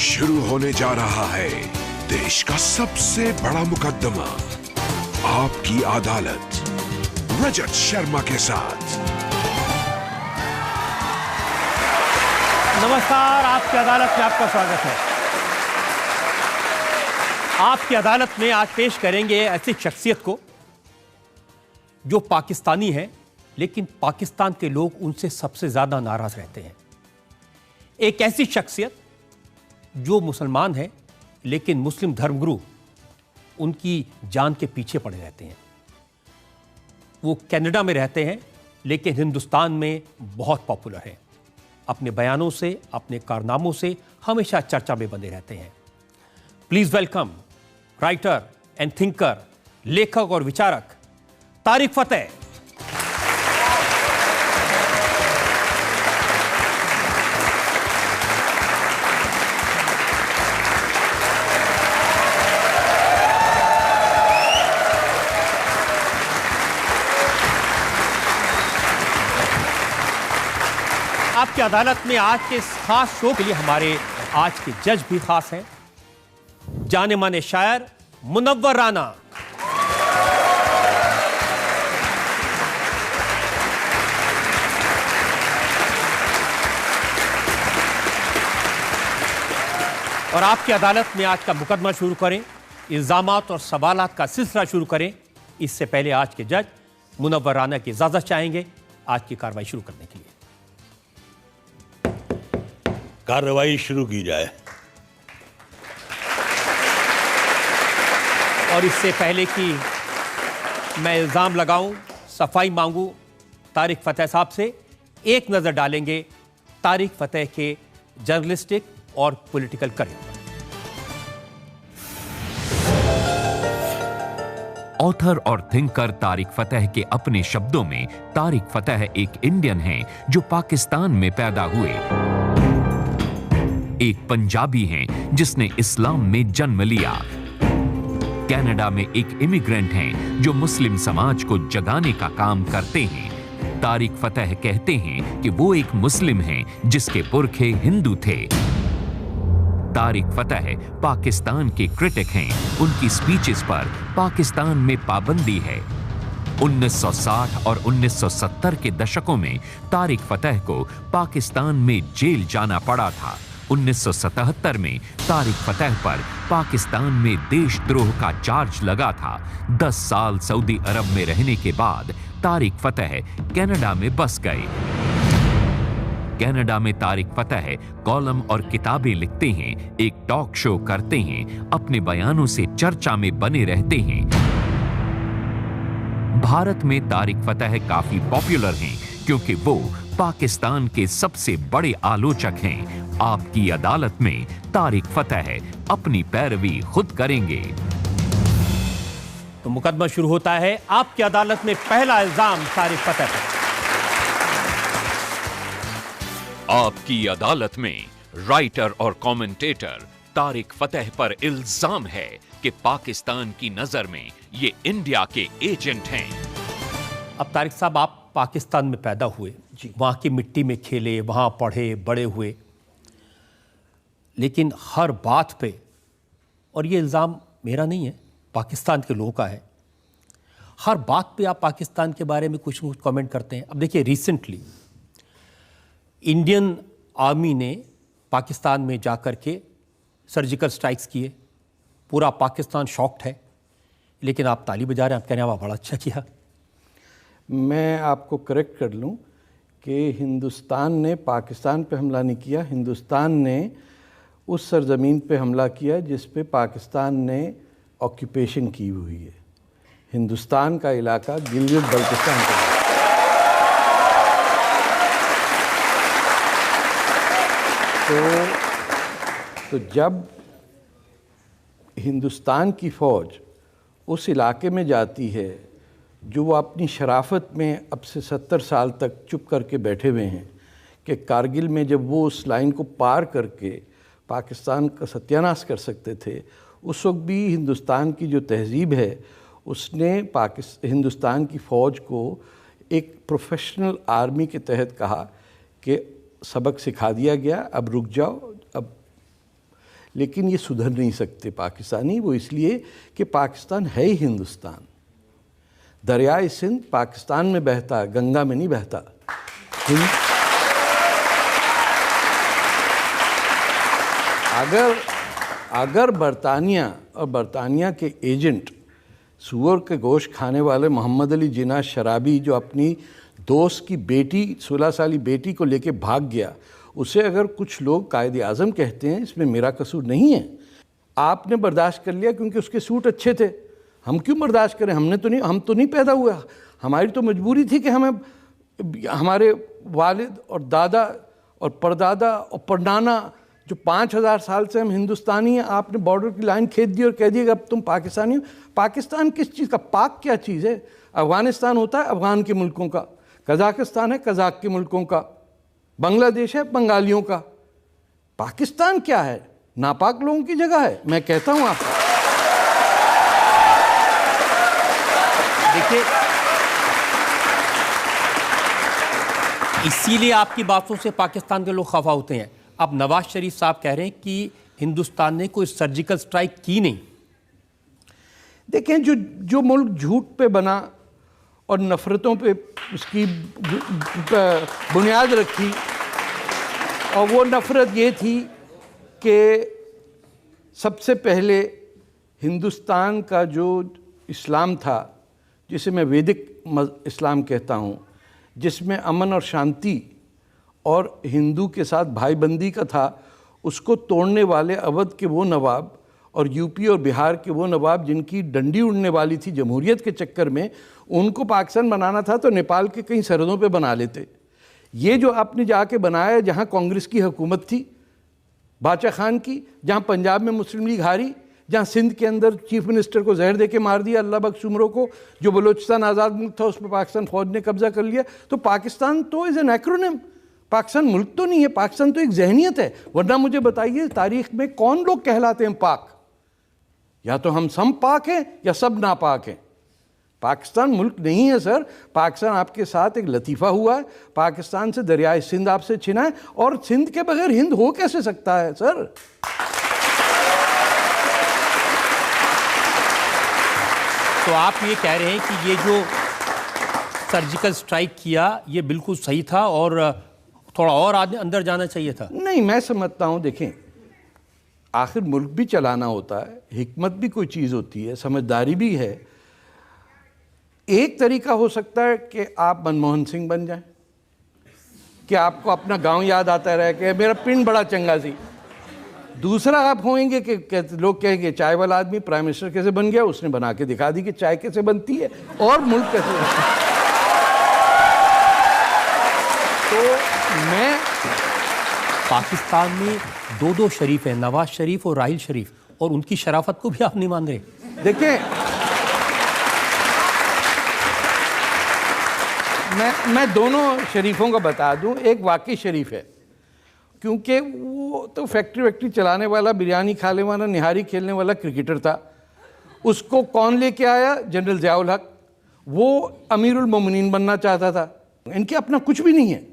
शुरू होने जा रहा है देश का सबसे बड़ा मुकदमा, आपकी अदालत, रजत शर्मा के साथ। नमस्कार, आपकी अदालत में आपका स्वागत है। आपकी अदालत में आज पेश करेंगे ऐसी शख्सियत को जो पाकिस्तानी है, लेकिन पाकिस्तान के लोग उनसे सबसे ज्यादा नाराज रहते हैं। एक ऐसी शख्सियत जो मुसलमान है, लेकिन मुस्लिम धर्मगुरु उनकी जान के पीछे पड़े रहते हैं। वो कनाडा में रहते हैं, लेकिन हिंदुस्तान में बहुत पॉपुलर हैं। अपने बयानों से, अपने कारनामों से हमेशा चर्चा में बने रहते हैं। Please welcome writer and thinker, लेखक और विचारक तारिक फतेह। आपकी अदालत में आज के इस खास शो के लिए हमारे आज के जज भी खास हैं। जाने माने शायर मुनव्वर राना, और आपकी अदालत में आज का मुकदमा शुरू करें, इल्जामात और सवालात का सिलसिला शुरू करें, इससे पहले आज के जज मुनव्वर राना की इजाजत चाहेंगे आज की कार्रवाई शुरू करने के लिए। कार्रवाई शुरू की जाए। और इससे पहले कि मैं इल्जाम लगाऊं, सफाई मांगूं तारिक फतेह साहब से, एक नजर डालेंगे तारिक फतेह के जर्नलिस्टिक और पॉलिटिकल करियर। ऑथर और थिंकर तारिक फतेह के अपने शब्दों में, तारिक फतेह एक इंडियन हैं जो पाकिस्तान में पैदा हुए, एक पंजाबी हैं जिसने इस्लाम में जन्म लिया, कनाडा में एक इमिग्रेंट हैं जो मुस्लिम समाज को जगाने का काम करते हैं। तारिक फतेह कहते हैं कि वो एक मुस्लिम हैं जिसके पुरखे हिंदू थे। तारिक फतेह पाकिस्तान के क्रिटिक हैं। उनकी स्पीचेस पर पाकिस्तान में पाबंदी है। 1960 और 1970 के दशकों में तारिक फतेह को पाकिस्तान में जेल जाना पड़ा था। 1977 में तारिक फतेह पर पाकिस्तान में देशद्रोह का चार्ज लगा था। 10 साल सऊदी अरब में रहने के बाद तारिक फतेह कनाडा में बस गए। कनाडा में तारिक फतेह कॉलम और किताबें लिखते हैं, एक टॉक शो करते हैं, अपने बयानों से चर्चा में बने रहते हैं। भारत में तारिक फतेह काफी पॉपुलर हैं क्योंकि वो पाकिस्तान के सबसे बड़े आलोचक हैं। आपकी अदालत में तारिक फतेह अपनी पैरवी खुद करेंगे। तो मुकदमा शुरू होता है। आपकी अदालत में पहला इल्जाम तारिक फतेह पर। आपकी अदालत में राइटर और कमेंटेटर तारिक फतेह पर इल्जाम है कि पाकिस्तान की नजर में ये इंडिया के एजेंट हैं। अब तारिक साहब, आप पाकिस्तान में पैदा हुए, वहां की मिट्टी में खेले, वहां पढ़े बड़े हुए, लेकिन हर बात पे, और ये इल्ज़ाम मेरा नहीं है, पाकिस्तान के लोगों का है, हर बात पे आप पाकिस्तान के बारे में कुछ न कुछ कमेंट करते हैं। अब देखिए, रिसेंटली इंडियन आर्मी ने पाकिस्तान में जाकर के सर्जिकल स्ट्राइक्स किए, पूरा पाकिस्तान शॉक्ड है, लेकिन आप ताली बजा रहे हैं, आप कह रहे हैं वाह बड़ा अच्छा किया। मैं आपको करेक्ट कर लूं कि हिंदुस्तान ने पाकिस्तान पे हमला नहीं किया। हिंदुस्तान ने उस सरजमीन पे हमला किया जिस पे पाकिस्तान ने ऑक्यूपेशन की हुई है। हिंदुस्तान का इलाका गिलगित बल्तिस्तान का। तो जब हिंदुस्तान की फ़ौज उस इलाके में जाती है जो वो अपनी शराफत में अब से 70 साल तक चुप करके बैठे हुए हैं, कि कारगिल में जब वो उस लाइन को पार करके पाकिस्तान का सत्यानाश कर सकते थे, उस वक्त भी हिंदुस्तान की जो तहज़ीब है उसने हिंदुस्तान की फ़ौज को एक प्रोफेशनल आर्मी के तहत कहा कि सबक सिखा दिया गया, अब रुक जाओ, अब लेकिन ये सुधर नहीं सकते पाकिस्तानी, वो इसलिए कि पाकिस्तान है ही हिंदुस्तान। दरियाए सिंध पाकिस्तान में बहता है, गंगा में नहीं बहता। अगर बरतानिया और बरतानिया के एजेंट सूअर के गोश्त खाने वाले मोहम्मद अली जिन्ना शराबी, जो अपनी दोस्त की बेटी 16 साली बेटी को लेके भाग गया, उसे अगर कुछ लोग कायदे आज़म कहते हैं, इसमें मेरा कसूर नहीं है। आपने बर्दाश्त कर लिया क्योंकि उसके सूट अच्छे थे। हम क्यों बर्दाश्त करें? हम तो नहीं पैदा हुआ, हमारी तो मजबूरी थी कि हमें हमारे वालिद और दादा और परदादा और परनाना जो 5000 साल से हम हिंदुस्तानी हैं, आपने बॉर्डर की लाइन खींच दी और कह दिया कि अब तुम पाकिस्तानी हो। पाकिस्तान किस चीज़ का? पाक क्या चीज़ है? अफ़गानिस्तान होता है अफ़गान के मुल्कों का, कज़ाकिस्तान है कज़ाक के मुल्कों का, बांग्लादेश है बंगालियों का। पाकिस्तान क्या है? नापाक लोगों की जगह है। मैं कहता हूँ आपको, देखिए, इसीलिए आपकी बातों से पाकिस्तान के लोग खफा होते हैं। अब नवाज शरीफ साहब कह रहे हैं कि हिंदुस्तान ने कोई सर्जिकल स्ट्राइक की नहीं। देखें, जो मुल्क झूठ पे बना और नफ़रतों पे उसकी बुनियाद रखी, और वो नफ़रत ये थी कि सबसे पहले हिंदुस्तान का जो इस्लाम था, जिसे मैं वैदिक इस्लाम कहता हूँ, जिसमें अमन और शांति और हिंदू के साथ भाईबंदी का था, उसको तोड़ने वाले अवध के वो नवाब और यूपी और बिहार के वो नवाब जिनकी डंडी उड़ने वाली थी जमहूरियत के चक्कर में, उनको पाकिस्तान बनाना था तो नेपाल के कई सरहदों पे बना लेते। ये जो आपने जाके बनाया जहाँ कांग्रेस की हुकूमत थी, बादशाह खान की, जहाँ पंजाब में मुस्लिम लीग हारी, जहाँ सिंध के अंदर चीफ मिनिस्टर को जहर दे के मार दिया अल्लाह बख्श उमरों को, जो बलूचिस्तान आज़ाद मुल्क था उस पर पाकिस्तान फ़ौज ने कब्जा कर लिया। तो पाकिस्तान तो इज़ एन एक्रोनिम, पाकिस्तान मुल्क तो नहीं है, पाकिस्तान तो एक जहनीत है। वरना मुझे बताइए तारीख़ में कौन लोग कहलाते हैं पाक? या तो हम सब पाक हैं या सब नापाक हैं। पाकिस्तान मुल्क नहीं है सर। पाकिस्तान आपके साथ एक लतीफ़ा हुआ है, पाकिस्तान से दरियाए सिंध आपसे छिना है, और सिंध के बगैर हिंद हो कैसे सकता है सर? तो आप ये कह रहे हैं कि ये जो सर्जिकल स्ट्राइक किया ये बिल्कुल सही था और थोड़ा और अंदर जाना चाहिए था? नहीं, मैं समझता हूँ, देखें, आखिर मुल्क भी चलाना होता है, हिकमत भी कोई चीज़ होती है, समझदारी भी है। एक तरीका हो सकता है कि आप मनमोहन सिंह बन जाएं, कि आपको अपना गांव याद आता रहे कि मेरा पिंड बड़ा चंगा सी। दूसरा आप होंगे कि लोग कहेंगे चाय वाला आदमी प्राइम मिनिस्टर कैसे बन गया, उसने बना के दिखा दी कि चाय कैसे बनती है और मुल्क कैसे बनता है। तो मैं, पाकिस्तान में दो शरीफ हैं, नवाज शरीफ और राहिल शरीफ, और उनकी शराफत को भी आप नहीं मान रहे। देखिए, मैं दोनों शरीफों का बता दूं। एक वाकई शरीफ है, क्योंकि वो तो फैक्ट्री चलाने वाला, बिरयानी खाने वाला, निहारी खेलने वाला क्रिकेटर था। उसको कौन लेके आया? जनरल ज़ियाउल हक। वो अमीरुल मोमिनीन बनना चाहता था। इनके अपना कुछ भी नहीं है।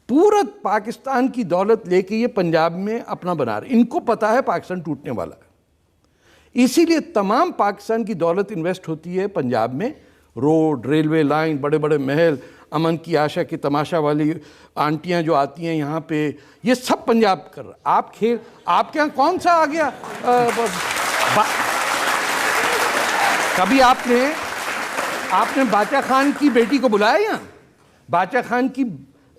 पूरा पाकिस्तान की दौलत लेके ये पंजाब में अपना बना रहे। इनको पता है पाकिस्तान टूटने वाला है, इसीलिए तमाम पाकिस्तान की दौलत इन्वेस्ट होती है पंजाब में। रोड, रेलवे लाइन, बड़े बड़े महल, अमन की आशा की तमाशा वाली आंटियां जो आती हैं यहाँ पे, ये सब पंजाब कर रहा। आप खेल, आपके यहाँ कौन सा आ गया? कभी आपने बादशाह खान की बेटी को बुलाया यहाँ? बादशाह खान की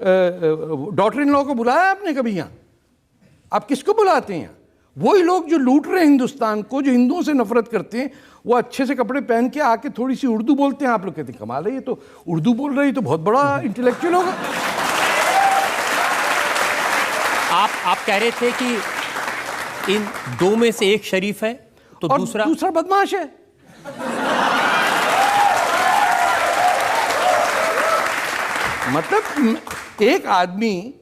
डॉटर इन लॉ को बुलाया आपने कभी यहाँ? आप किसको बुलाते हैं? वही लोग जो लूट रहे हैं हिंदुस्तान को, जो हिंदुओं से नफरत करते हैं, वो अच्छे से कपड़े पहन के आके थोड़ी सी उर्दू बोलते हैं। आप लोग कहते हैं कमाल है, ये तो उर्दू बोल रही, तो बहुत बड़ा इंटेलेक्चुअल होगा। आप कह रहे थे कि इन दो में से एक शरीफ है तो दूसरा बदमाश है। मतलब एक आदमी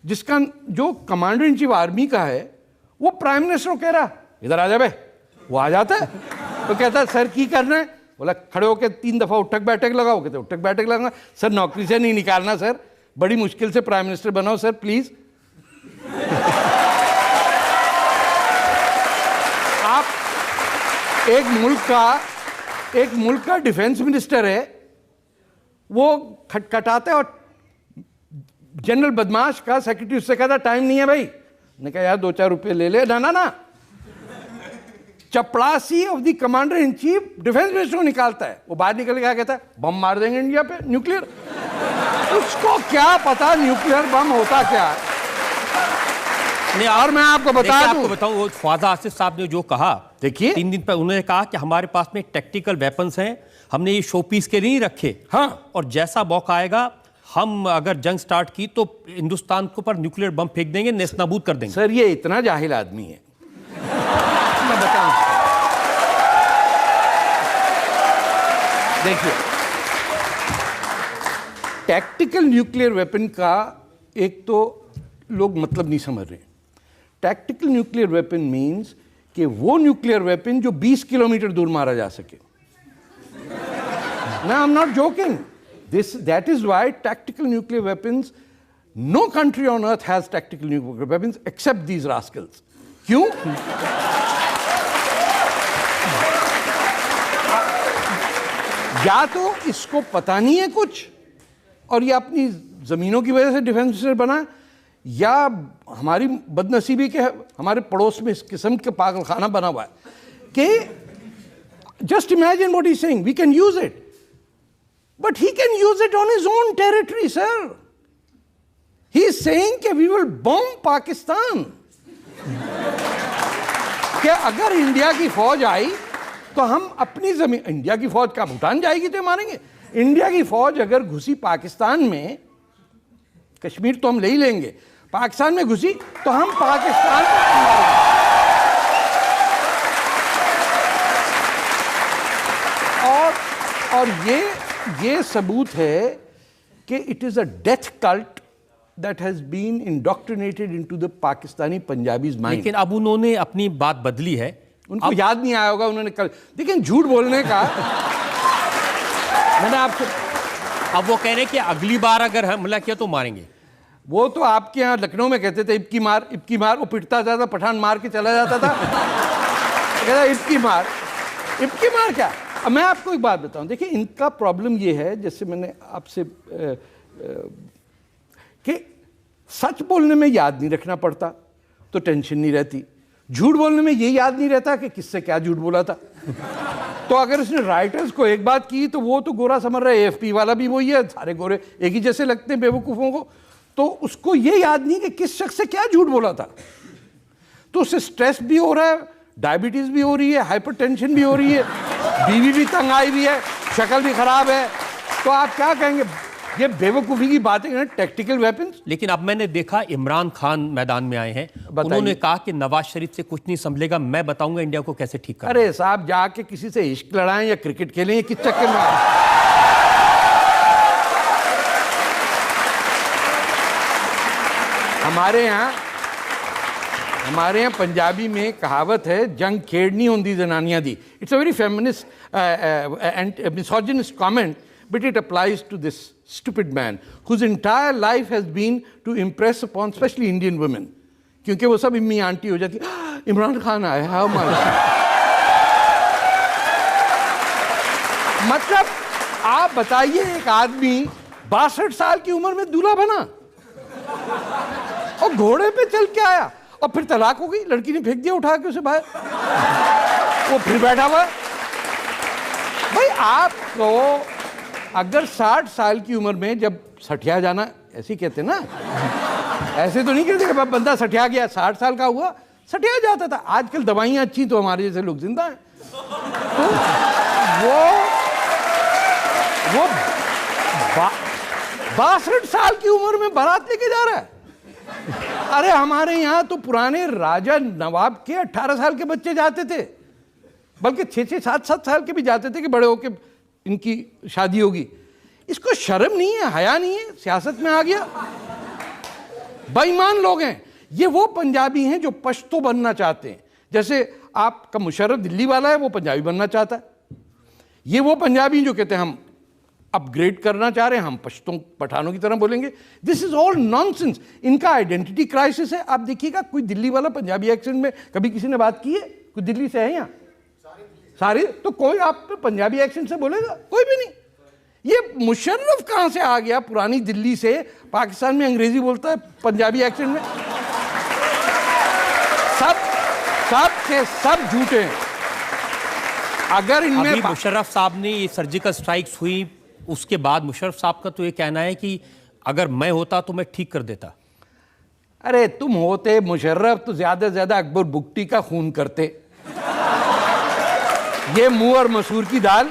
जिसका जो कमांडर इन चीफ आर्मी का है, वो प्राइम मिनिस्टर को कह रहा इधर आ जा बे, वो आ जाता है तो कहता है सर की करना है? बोला खड़े होकर 3 दफा उठक बैठक लगाओ। कहते उठक बैठक लगाना सर, नौकरी से नहीं निकालना सर, बड़ी मुश्किल से प्राइम मिनिस्टर बनाओ सर प्लीज। एक मुल्क का डिफेंस मिनिस्टर है, वो खटखटाता है और जनरल बदमाश का सेक्रेटरी उससे कहता टाइम नहीं है भाई। ने कहा यार 2-4 रुपए ले ले। ना चपड़ासी of the commander in chief defence minister को निकालता है। वो बाहर निकल के क्या कहता है, बम मार देंगे इंडिया पे, न्यूक्लियर। उसको क्या पता न्यूक्लियर बम होता क्या है। नहीं, और मैं आपको बताऊं वो ख्वाजा आसिफ साहब ने जो कहा, देखिए 3 दिन पर उन्होंने कहा कि हमारे पास में टैक्टिकल वेपन्स हैं, हमने ये शो पीस के नहीं रखे। हाँ, और जैसा मौका आएगा हम अगर जंग स्टार्ट की तो हिंदुस्तान के ऊपर न्यूक्लियर बम फेंक देंगे, नेस्तनाबूद कर देंगे। सर ये इतना जाहिल आदमी है, मैं बताऊं। देखिए, टैक्टिकल न्यूक्लियर वेपन का एक तो लोग मतलब नहीं समझ रहे। टैक्टिकल न्यूक्लियर वेपन मींस कि वो न्यूक्लियर वेपन जो 20 किलोमीटर दूर मारा जा सके। No, I'm not joking. That is why tactical nuclear weapons, no country on earth has tactical nuclear weapons except these rascals. क्यों? या तो इसको पता नहीं है कुछ और ये अपनी जमीनों की वजह से डिफेंस मिनिस्टर बना, या हमारी बदनसीबी के हमारे पड़ोस में इस किस्म के पागलखाना बना हुआ है कि just imagine what he's saying. We can use it. But he can use it on his own territory, sir. He is saying कि we will bomb Pakistan. कि अगर इंडिया की फौज आई तो हम अपनी जमीन, इंडिया की फौज का भूटान जाएगी तो मारेंगे। इंडिया की फौज अगर घुसी पाकिस्तान में, कश्मीर तो हम ले ही लेंगे, पाकिस्तान में घुसी तो हम पाकिस्तान को मारेंगे। और ये सबूत है कि it is a death cult that has been indoctrinated into the Pakistani Punjabis mind. लेकिन अब उन्होंने अपनी बात बदली है, उनको याद नहीं आया होगा उन्होंने कल, लेकिन झूठ बोलने का मैंने आपसे, अब वो कह रहे हैं कि अगली बार अगर हमला किया तो मारेंगे। वो तो आपके यहाँ लखनऊ में कहते थे इब्की मार, वो पिटता था, पठान मार के चला जाता था। कहता इब्की मार क्या। अब मैं आपको एक बात बताऊं, देखिए इनका प्रॉब्लम ये है, जैसे मैंने आपसे कि सच बोलने में याद नहीं रखना पड़ता तो टेंशन नहीं रहती, झूठ बोलने में ये याद नहीं रहता कि किससे क्या झूठ बोला था। तो अगर उसने राइटर्स को एक बात की तो वो तो गोरा समझ रहा है, AFP वाला भी वही है, सारे गोरे एक ही जैसे लगते हैं बेवकूफ़ों को, तो उसको ये याद नहीं कि किस शख्स से क्या झूठ बोला था। तो उससे स्ट्रेस भी हो रहा है, डायबिटीज़ भी हो रही है, हाइपरटेंशन भी हो रही है, बीवी भी तंग आई भी है, शक्ल भी खराब है। तो आप क्या कहेंगे, ये बेवकूफ़ी की बातें हैं, टैक्टिकल वेपन्स। लेकिन अब मैंने देखा इमरान खान मैदान में आए हैं, उन्होंने कहा कि नवाज शरीफ से कुछ नहीं संभलेगा, मैं बताऊंगा इंडिया को कैसे ठीक करना। अरे साहब, जाके किसी से इश्क लड़ाएं या क्रिकेट खेलें, ये किस चक्कर में आए। हमारे यहाँ पंजाबी में कहावत है, जंग खेड़नी होंदी जनानियां दी। It's a very feminist and misogynist comment, but it applies to this stupid man whose entire life has been to impress upon especially Indian women, क्योंकि वो सब इम्मी आंटी हो जाती, इमरान खान आया है हमारे। मतलब आप बताइए, एक आदमी 62 साल की उम्र में दूल्हा बना और घोड़े पे चल के आया, और फिर तलाक हो गई, लड़की ने फेंक दिया उठा के उसे बाहर, वो फिर बैठा हुआ। भाई आपको अगर 60 साल की उम्र में जब सठिया जाना, ऐसे कहते ना, ऐसे तो नहीं कहते कि बंदा सठिया गया, 60 साल का हुआ सठिया जाता था। आजकल दवाइयाँ अच्छी तो हमारे जैसे लोग जिंदा हैं। तो वो 62 साल की उम्र में बारात लेके जा रहा है। अरे हमारे यहाँ तो पुराने राजा नवाब के 18 साल के बच्चे जाते थे, बल्कि 6-6, 7-7 साल के भी जाते थे कि बड़े होके इनकी शादी होगी। इसको शर्म नहीं है, हया नहीं है, सियासत में आ गया। बेईमान लोग हैं ये। वो पंजाबी हैं जो पश्तो बनना चाहते हैं, जैसे आपका मुशर्रफ दिल्ली वाला है, वो पंजाबी बनना चाहता है। ये वो पंजाबी जो कहते हैं हम अपग्रेड करना चाह रहे हैं, हम पश्तों पठानों की तरह बोलेंगे। This is all nonsense. इनका आइडेंटिटी क्राइसिस है। आप देखिएगा, कोई दिल्ली वाला पंजाबी एक्सेंट में कभी किसी ने बात की है? कोई दिल्ली से है यहाँ? सारी तो कोई आप पंजाबी एक्सेंट से बोलेगा? कोई भी नहीं। ये मुशर्रफ कहां से आ गया पुरानी दिल्ली से, पाकिस्तान में अंग्रेजी बोलता है पंजाबी एक्सेंट में? सब झूठे हैं। अगर इनमें अभी मुशर्रफ साहब ने ये सर्जिकल स्ट्राइक्स हुई, उसके बाद मुशर्रफ साहब का तो ये कहना है कि अगर मैं होता तो मैं ठीक कर देता। अरे तुम होते मुशर्रफ तो ज्यादा से ज्यादा अकबर बुगटी का खून करते। ये मुंह और मसूर की दाल,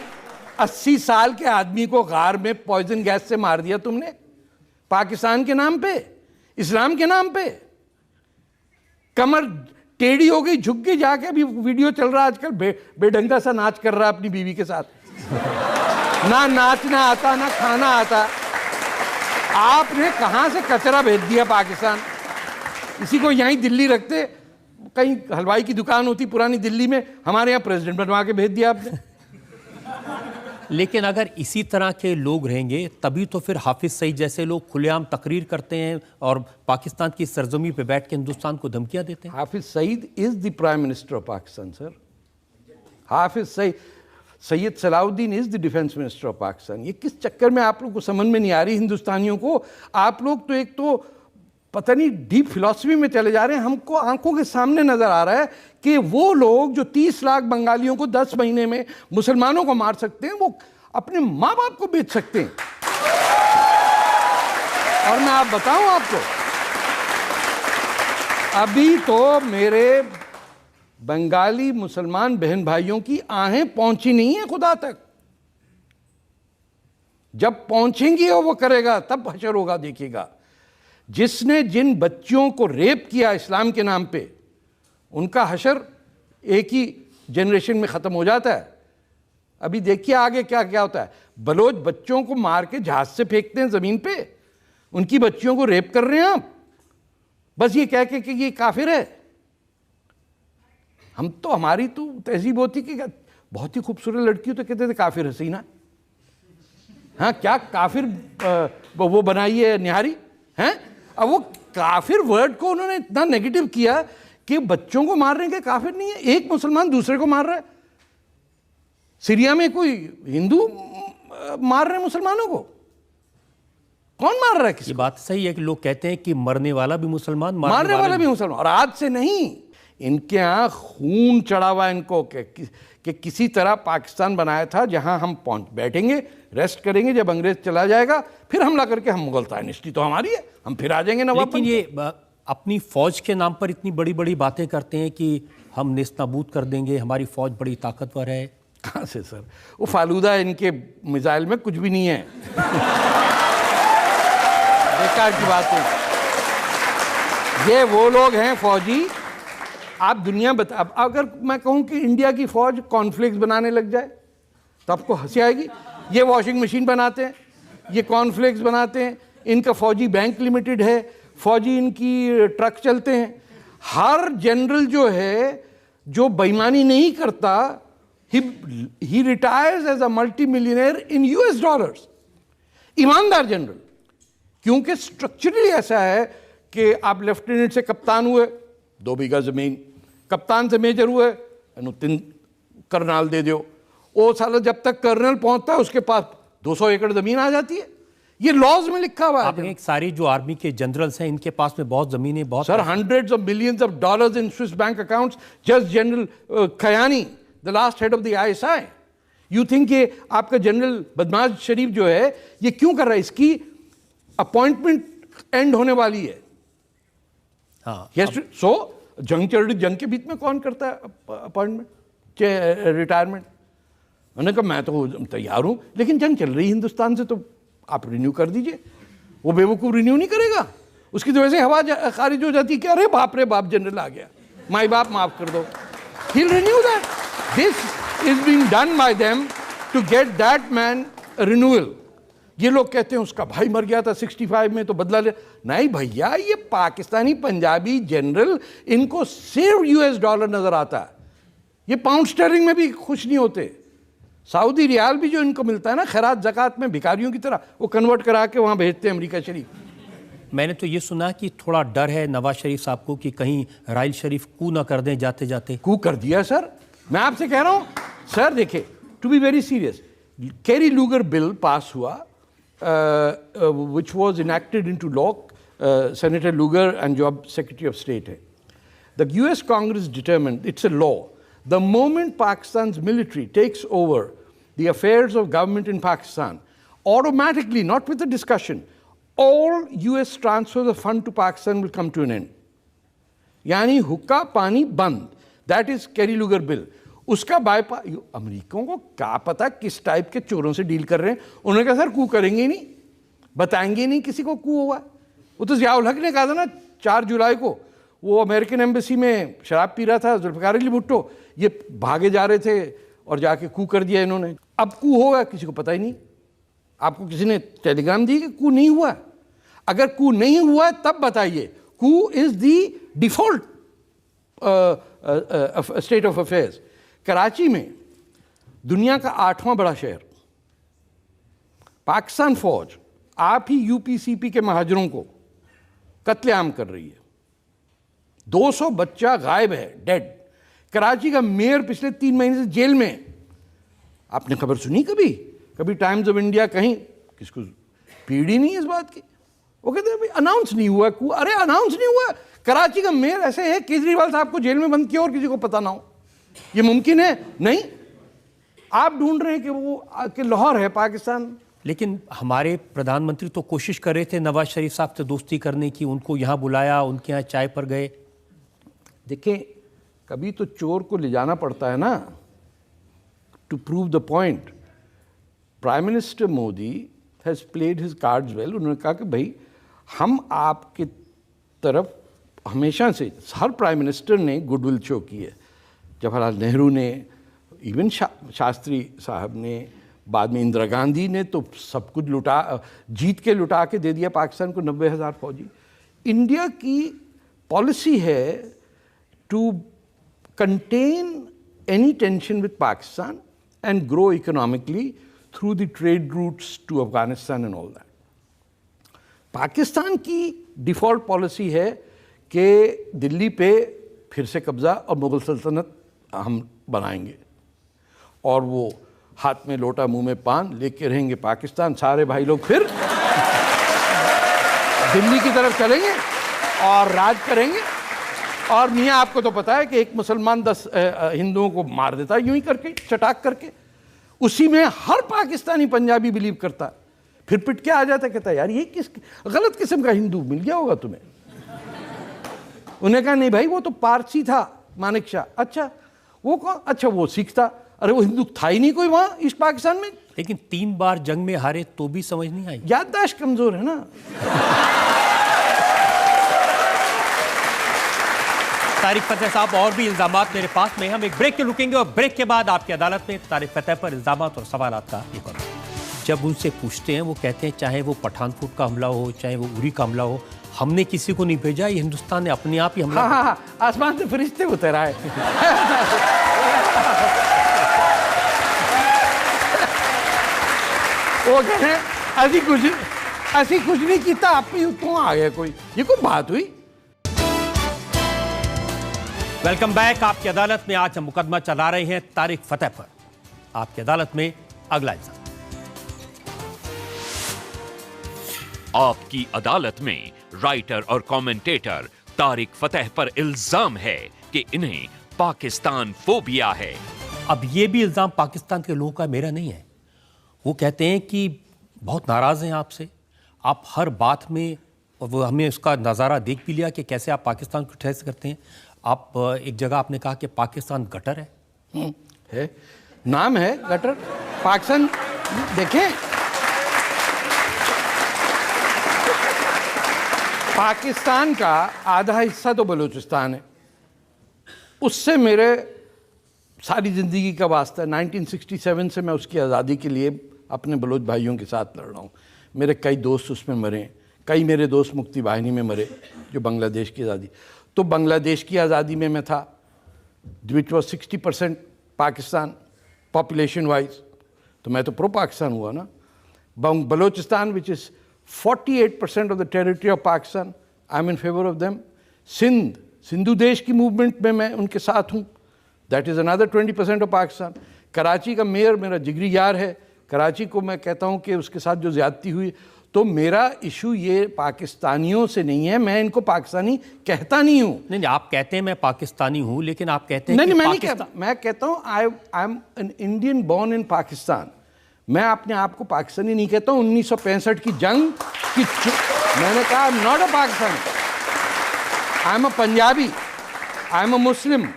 80 साल के आदमी को गार में पॉइजन गैस से मार दिया तुमने, पाकिस्तान के नाम पे, इस्लाम के नाम पे। कमर टेढ़ी हो गई, झुक गई, जाके अभी वीडियो चल रहा है आजकल, बेढंगा सा नाच कर रहा है अपनी बीवी के साथ। ना नाचना आता, ना खाना आता। आपने कहां से कचरा भेज दिया पाकिस्तान? इसी को यहीं दिल्ली रखते, कहीं हलवाई की दुकान होती पुरानी दिल्ली में, हमारे यहाँ प्रेसिडेंट बनवा के भेज दिया आपने। लेकिन अगर इसी तरह के लोग रहेंगे तभी तो फिर हाफिज सईद जैसे लोग खुलेआम तकरीर करते हैं और पाकिस्तान की सरजमी पे बैठ के हिंदुस्तान को धमकियां देते हैं। Hafiz Saeed is the prime minister of Pakistan sir. Hafiz Sayed Salahuddin is the defence minister of Pakistan. ये किस चक्कर में आप लोग को समझ में नहीं आ रही हिंदुस्तानियों को? आप लोग तो एक तो पता नहीं डीप फिलॉसफी में चले जा रहे हैं। हमको आंखों के सामने नजर आ रहा है कि वो लोग जो 30 लाख बंगालियों को 10 महीने में मुसलमानों को मार सकते हैं, वो अपने माँ बाप को बेच सकते हैं। और मैं आप बताऊं आपको, अभी तो मेरे बंगाली मुसलमान बहन भाइयों की आहें पहुंची नहीं है खुदा तक। जब पहुंचेंगी वो करेगा, तब हशर होगा, देखिएगा। जिसने जिन बच्चियों को रेप किया इस्लाम के नाम पे, उनका हशर एक ही जनरेशन में ख़त्म हो जाता है। अभी देखिए आगे क्या क्या होता है। बलोच बच्चों को मार के जहाज से फेंकते हैं ज़मीन पे, उनकी बच्चियों को रेप कर रहे हैं आप, बस ये कह के कि ये काफिर है। हम तो, हमारी तो तहजीब होती कि बहुत ही खूबसूरत लड़की हो तो कहते थे काफिर हसीना। हाँ, क्या काफिर वो बनाई है निहारी हैं? अब वो काफिर वर्ड को उन्होंने इतना नेगेटिव किया कि बच्चों को मार रहे हैं कि काफिर नहीं है। एक मुसलमान दूसरे को मार रहा है। सीरिया में कोई हिंदू मार रहे हैं मुसलमानों को? कौन मार रहा है किसी? ये बात सही है कि लोग कहते हैं कि मरने वाला भी मुसलमान, मारने वाला भी मुसलमान। और आज से नहीं, इनके यहाँ खून चढ़ा हुआ इनको कि किसी तरह पाकिस्तान बनाया था जहां हम पहुंच बैठेंगे, रेस्ट करेंगे, जब अंग्रेज चला जाएगा फिर हमला करके हम मुगल डायनेस्टी तो हमारी है, हम फिर आ जाएंगे नवाब। लेकिन ये अपनी फौज के नाम पर इतनी बड़ी बड़ी बातें करते हैं कि हम नेस्तनाबूद कर देंगे, हमारी फौज बड़ी ताकतवर है। कहाँ से सर? वो फालूदा इनके मिसाइल में कुछ भी नहीं है। बेकार की बात है। ये वो लोग हैं फौजी, आप दुनिया बता। अब अगर मैं कहूं कि इंडिया की फौज कॉर्नफ्लेक्स बनाने लग जाए तो आपको हंसी आएगी। ये वॉशिंग मशीन बनाते हैं, ये कॉर्नफ्लेक्स बनाते हैं, इनका फौजी बैंक लिमिटेड है, फौजी इनकी ट्रक चलते हैं। हर जनरल जो है जो बेईमानी नहीं करता, he retires as a multi millionaire in US dollars. ईमानदार जनरल, क्योंकि स्ट्रक्चरली ऐसा है कि आप लेफ्टिनेंट से कप्तान हुए 2 बीघा जमीन, कप्तान से मेजर हुए 3 करनाल दे दो। वो साला जब तक कर्नल पहुंचता है उसके पास 200 एकड़ जमीन आ जाती है। ये लॉज में लिखा हुआ है। आपने एक सारी जो आर्मी के जनरल्स हैं इनके पास में बहुत जमीनें, बहुत sir, hundreds of millions of dollars in Swiss bank accounts. Just General Kayani, the last head of the ISI. You think कि आपका जनरल बदमाश शरीफ जो है ये क्यों कर रहा है? इसकी अपॉइंटमेंट एंड होने वाली है। हाँ, सो जंग चल रही, जंग के बीच में कौन करता है अपॉइंटमेंट, रिटायरमेंट? उन्होंने कहा मैं तो तैयार हूं, लेकिन जंग चल रही हिंदुस्तान से तो आप रिन्यू कर दीजिए। वो बेवकूफ रिन्यू नहीं करेगा, उसकी तो वैसे हवा खारिज हो जाती है कि अरे बाप रे बाप जनरल आ गया, माई बाप माफ कर दो। He'll renew that. This is being done by them to get that man a renewal. ये लोग कहते हैं उसका भाई मर गया था 65 में तो बदला ले। नहीं भैया, ये पाकिस्तानी पंजाबी जनरल, इनको सिर्फ US डॉलर नजर आता है। ये पाउंड स्टर्लिंग में भी खुश नहीं होते। सऊदी रियाल भी जो इनको मिलता है ना खैरात ज़कात में भिखारियों की तरह, वो कन्वर्ट करा के वहाँ भेजते हैं अमेरिका शरीफ। मैंने तो ये सुना कि थोड़ा डर है नवाज शरीफ साहब को कि कहीं राइल शरीफ कू ना कर दें जाते जाते। कू कर दिया सर, मैं आपसे कह रहा हूँ सर देखिए, to be very serious, Kerry Lugar bill pass हुआ, which was enacted into law, senator Lugar and जो अब सेक्रेटरी ऑफ स्टेट है. The US Congress determined, it's a law, the moment Pakistan's military takes over the affairs of government in Pakistan, automatically, not with a discussion, all US transfers of fund to Pakistan will come to an end. यानी हुक्का पानी बंद. That is Kerry Lugar bill. उसका bypass, अमेरिकियों को क्या पता किस type के चोरों से डील कर रहे हैं. उन्होंने कहा सर कू करेंगे नहीं, बताएंगे नहीं किसी को कू हुआ. वो तो ज़ियाउल हक ने कहा था ना 4 जुलाई को, वो अमेरिकन एम्बेसी में शराब पी रहा था जुल्फ़िकार अली भुट्टो, ये भागे जा रहे थे और जाके कू कर दिया इन्होंने. अब कू होगा किसी को पता ही नहीं. आपको किसी ने टेलीग्राम दी कि कू नहीं हुआ? अगर कू नहीं हुआ तब बताइए. Coup is the default state of affairs. Karachi में दुनिया का 8वां बड़ा शहर, पाकिस्तान फौज आप ही यूपीसीपी के महाजरों को कत्लेआम कर रही है. 200 बच्चा गायब है, डेड. कराची का मेयर पिछले 3 महीने से जेल में. आपने खबर सुनी कभी? कभी टाइम्स ऑफ इंडिया कहीं किसको पीड़ी नहीं है इस बात की? वो कहते हैं अनाउंस नहीं हुआ. अरे अनाउंस नहीं हुआ. कराची का मेयर ऐसे है, केजरीवाल साहब को जेल में बंद किया और किसी को पता ना हो. ये मुमकिन है? नहीं. आप ढूंढ रहे हैं कि वो कि लाहौर है पाकिस्तान. लेकिन हमारे प्रधानमंत्री तो कोशिश कर रहे थे नवाज शरीफ साहब से दोस्ती करने की, उनको यहाँ बुलाया, उनके यहाँ चाय पर गए. देखें, कभी तो चोर को ले जाना पड़ता है ना, to prove the point. Prime minister Modi has played his cards well. उन्होंने कहा कि भाई हम आपके तरफ हमेशा से, हर प्राइम मिनिस्टर ने गुडविल शो की है. जवाहरलाल नेहरू ने, इवन शास्त्री साहब ने, बाद में इंदिरा गांधी ने तो सब कुछ जीत के लुटा के दे दिया पाकिस्तान को 90,000 फौजी. इंडिया की पॉलिसी है to contain any tension with Pakistan and grow economically through the trade routes to Afghanistan and all that. Pakistan की डिफ़ॉल्ट पॉलिसी है कि दिल्ली पे फिर से कब्ज़ा और मुग़ल सल्तनत हम बनाएंगे, और वो हाथ में लोटा मुंह में पान लेके रहेंगे पाकिस्तान. सारे भाई लोग फिर दिल्ली की तरफ चलेंगे और राज करेंगे. और मियाँ आपको तो पता है कि एक मुसलमान 10 हिंदुओं को मार देता है यूं ही करके, चटाक करके. उसी में हर पाकिस्तानी पंजाबी बिलीव करता है. फिर पिट के आ जाता है, कहता है यार ये किस गलत किस्म का हिंदू मिल गया होगा तुम्हें. उन्हें कहा नहीं भाई वो तो पारसी था, मानिक शाह. अच्छा वो कौन? अच्छा वो सिख था. अरे वो हिंदू था ही नहीं कोई वहाँ इस पाकिस्तान में. लेकिन 3 बार जंग में हारे तो भी समझ नहीं आई. याददाश्त कमजोर है ना. तारिक फतेह साहब, और भी इल्जामात मेरे पास में. हम एक ब्रेक के रुकेंगे और ब्रेक के बाद आपकी अदालत में तारिक फतेह पर इल्जामात और सवालात का एक और. जब उनसे पूछते हैं वो कहते हैं चाहे वो पठानकोट का हमला हो, चाहे वो उरी का हमला हो, हमने किसी को नहीं भेजा, ये हिंदुस्तान ने अपने आप ही हमला. हाँ, आसमान से फरिश्ते उतर आए. वो कहते हैं ऐसी कुछ नहीं किया, आप ही क्यों आ गया कोई, ये कोई बात हुई. Welcome back. आपकी अदालत में आज हम मुकदमा चला रहे हैं तारिक फतेह पर. आपकी अदालत में अगला इल्जाम. आपकी अदालत में राइटर और कमेंटेटर तारिक फतेह पर इल्जाम है कि इन्हें पाकिस्तान फोबिया है. अब ये भी इल्जाम पाकिस्तान के लोगों का, मेरा नहीं है. वो कहते हैं कि बहुत नाराज हैं आपसे, आप हर बात में, और वो हमें उसका नज़ारा देख भी लिया कि कैसे आप पाकिस्तान को ठहस करते हैं. आप एक जगह आपने कहा कि पाकिस्तान गटर है, नाम है गटर. पाकिस्तान देखें, पाकिस्तान का आधा हिस्सा तो बलूचिस्तान है. उससे मेरे सारी ज़िंदगी का वास्ता. 1967 से मैं उसकी आज़ादी के लिए अपने बलूच भाइयों के साथ लड़ रहा हूँ. मेरे कई दोस्त उसमें मरे, कई मेरे दोस्त मुक्ति वाहिनी में मरे जो बांग्लादेश की आज़ादी. तो बांग्लादेश की आज़ादी में मैं था, which was 60% Pakistan population wise, तो मैं तो प्रो पाकिस्तान हुआ ना. Balochistan which is 48% of the territory of Pakistan, I am in favour of them. Sindhu देश की मूवमेंट में मैं उनके साथ हूँ, that is another 20% of Pakistan. Karachi का मेयर मेरा जिगरी यार है, कराची को मैं कहता हूँ कि उसके साथ जो ज्यादती हुई, तो मेरा इशू ये पाकिस्तानियों से नहीं है, मैं इनको पाकिस्तानी कहता नहीं हूँ। नहीं, आप कहते हैं मैं पाकिस्तानी हूँ, लेकिन आप कहते हैं नहीं, कि मैं नहीं कहता, मैं कहता हूँ आई am an Indian born in Pakistan. मैं अपने आप को पाकिस्तानी नहीं कहता हूँ। 1965 की जंग की मैंने कहा I am not a Pakistani, I am a Punjabi, I am a Muslim,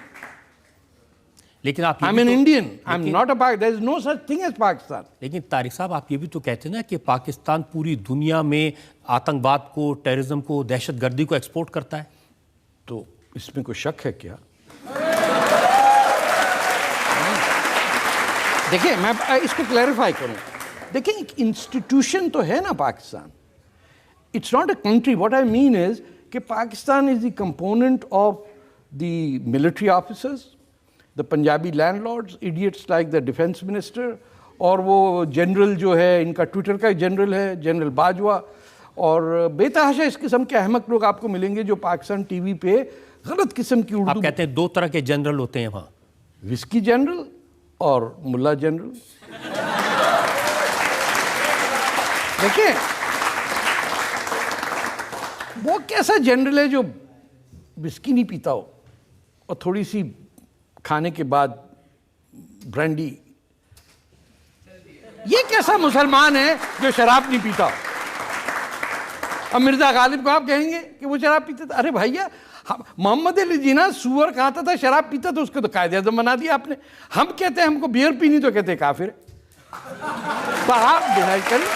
लेकिन आप I am an Indian, I am not a Pakistan, there is no such thing as Pakistan. लेकिन तारिक साहब, आप ये भी तो कहते हैं ना कि पाकिस्तान पूरी दुनिया में आतंकवाद को, टेररिज्म को, दहशतगर्दी को एक्सपोर्ट करता है। तो इसमें कोई शक है क्या? देखिए, मैं इसको क्लैरिफाई करूं। देखिए, एक इंस्टीट्यूशन तो है ना Pakistan, it's not a country. What I mean is कि Pakistan is the component of the military officers, the Punjabi landlords, idiots like the defence minister, और वो जनरल जो है, इनका ट्विटर का जनरल है, जनरल बाजवा, और बेतहाशा इस किस्म के अहमक लोग आपको मिलेंगे जो पाकिस्तान टीवी पे गलत किस्म की उर्दू। आप कहते हैं 2 तरह के जनरल होते हैं वहाँ, विस्की जनरल और मुल्ला जनरल। देखिए, वो कैसा जनरल है जो विस्की नहीं पीता हो और थोड़ी सी खाने के बाद ब्रांडी? ये कैसा मुसलमान है जो शराब नहीं पीता? अब मिर्जा गालिब को आप कहेंगे कि वो शराब पीते थे? अरे भैया, मोहम्मद अली जिन्ना सुअर खाता था, शराब पीता था, उसको तो कायदे आज़म बना दिया आपने। हम कहते हैं हमको बियर पीनी, तो कहते हैं काफिर। तो आप डिनाई करें।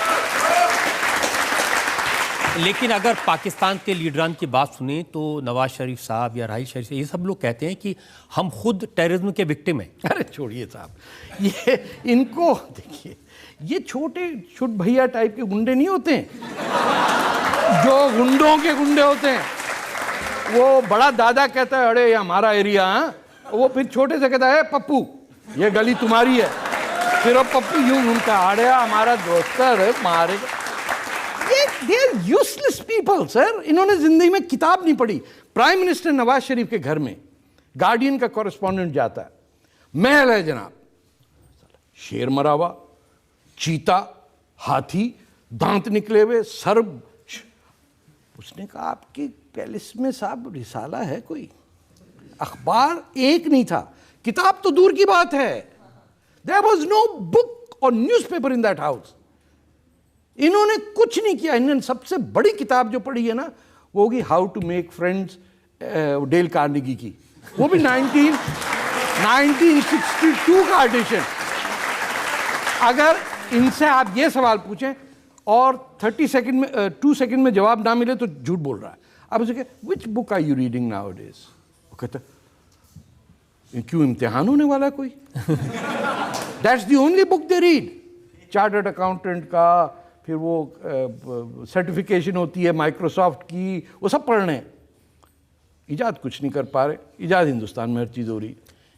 लेकिन अगर पाकिस्तान के लीडरान की बात सुने तो नवाज शरीफ साहब या राहिल शरीफ, ये सब लोग कहते हैं कि हम खुद टेररिज्म के विक्टिम हैं। अरे छोड़िए साहब, ये इनको देखिए, ये छोटे छुट भैया टाइप के गुंडे नहीं होते हैं जो गुंडों के गुंडे होते हैं। वो बड़ा दादा कहता है अरे ये हमारा एरिया है, वो फिर छोटे से कहता है पप्पू ये गली तुम्हारी है, फिर वो पप्पू यूं घूमता अरे हमारा दोस्त है मारेगा। They are useless people, sir. इन्होंने जिंदगी में किताब नहीं पढ़ी। प्राइम मिनिस्टर नवाज शरीफ के घर में गार्डियन का कॉरेस्पॉन्डेंट जाता है, महल है जनाब, शेर मरा हुआ, चीता, हाथी, दांत निकले हुए, सर। उसने कहा आपके पैलेस में साहब रिसाला है कोई? अखबार एक नहीं था, किताब तो दूर की बात है। There was no book or newspaper in that house। इन्होंने कुछ नहीं किया। इन्होंने सबसे बड़ी किताब जो पढ़ी है ना, वो होगी how to make friends, Dale Carnegie की, वो भी 1962 का एडिशन। अगर इनसे आप ये सवाल पूछें और 2 सेकंड में जवाब ना मिले तो झूठ बोल रहा है। अब उसे कहे which book are you reading nowadays? वो कहता क्यों इम्तिहान होने वाला कोई? That's the only book they read. Chartered accountant का, फिर वो सर्टिफिकेशन होती है माइक्रोसॉफ्ट की, वो सब पढ़ रहे हैं। इजाद कुछ नहीं कर पा रहे। इजाद हिंदुस्तान में हर चीज़ हो रही है।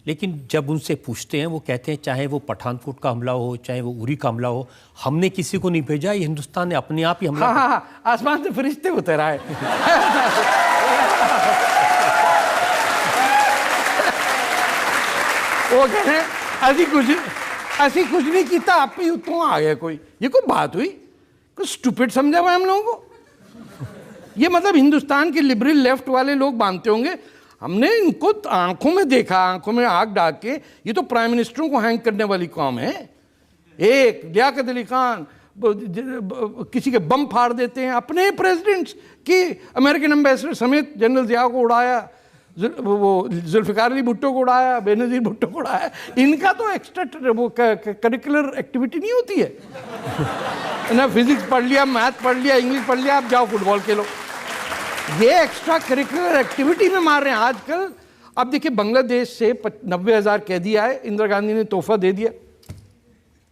लेकिन जब उनसे पूछते हैं, वो कहते हैं चाहे वो पठानकोट का हमला हो, चाहे वो उरी का हमला हो, हमने किसी को नहीं भेजा, ये हिंदुस्तान ने अपने आप ही हमला। हाँ, आसमान से फरिश्ते उतर आए। वो कह रहे हैं ऐसी कुछ नहीं किया, आप ही उतों आ गया कोई। ये कोई बात हुई? कुछ स्टूपिड समझा हुआ हम लोगों को। ये मतलब हिंदुस्तान के लिबरल लेफ्ट वाले लोग मानते होंगे हमने इनको आंखों में देखा, आंखों में आग डाल के। ये तो प्राइम मिनिस्टरों को हैंग करने वाली कौम है। एक लियाकत अली खान किसी के बम फाड़ देते हैं, अपने प्रेसिडेंट्स की, अमेरिकन एम्बेसडर समेत जनरल जिया को उड़ाया, वो जुल्फिकार अली भुट्टो को उड़ाया, बेनज़ीर भुट्टो को उड़ाया। इनका तो एक्स्ट्रा वो करिकुलर एक्टिविटी नहीं होती है ना। फिजिक्स पढ़ लिया, मैथ पढ़ लिया, इंग्लिश पढ़ लिया, आप जाओ फुटबॉल खेलो। ये एक्स्ट्रा करिकुलर एक्टिविटी में मार रहे हैं आजकल। अब देखिए, बांग्लादेश से 90,000 कैदी आए, इंदिरा गांधी ने तोहफा दे दिया।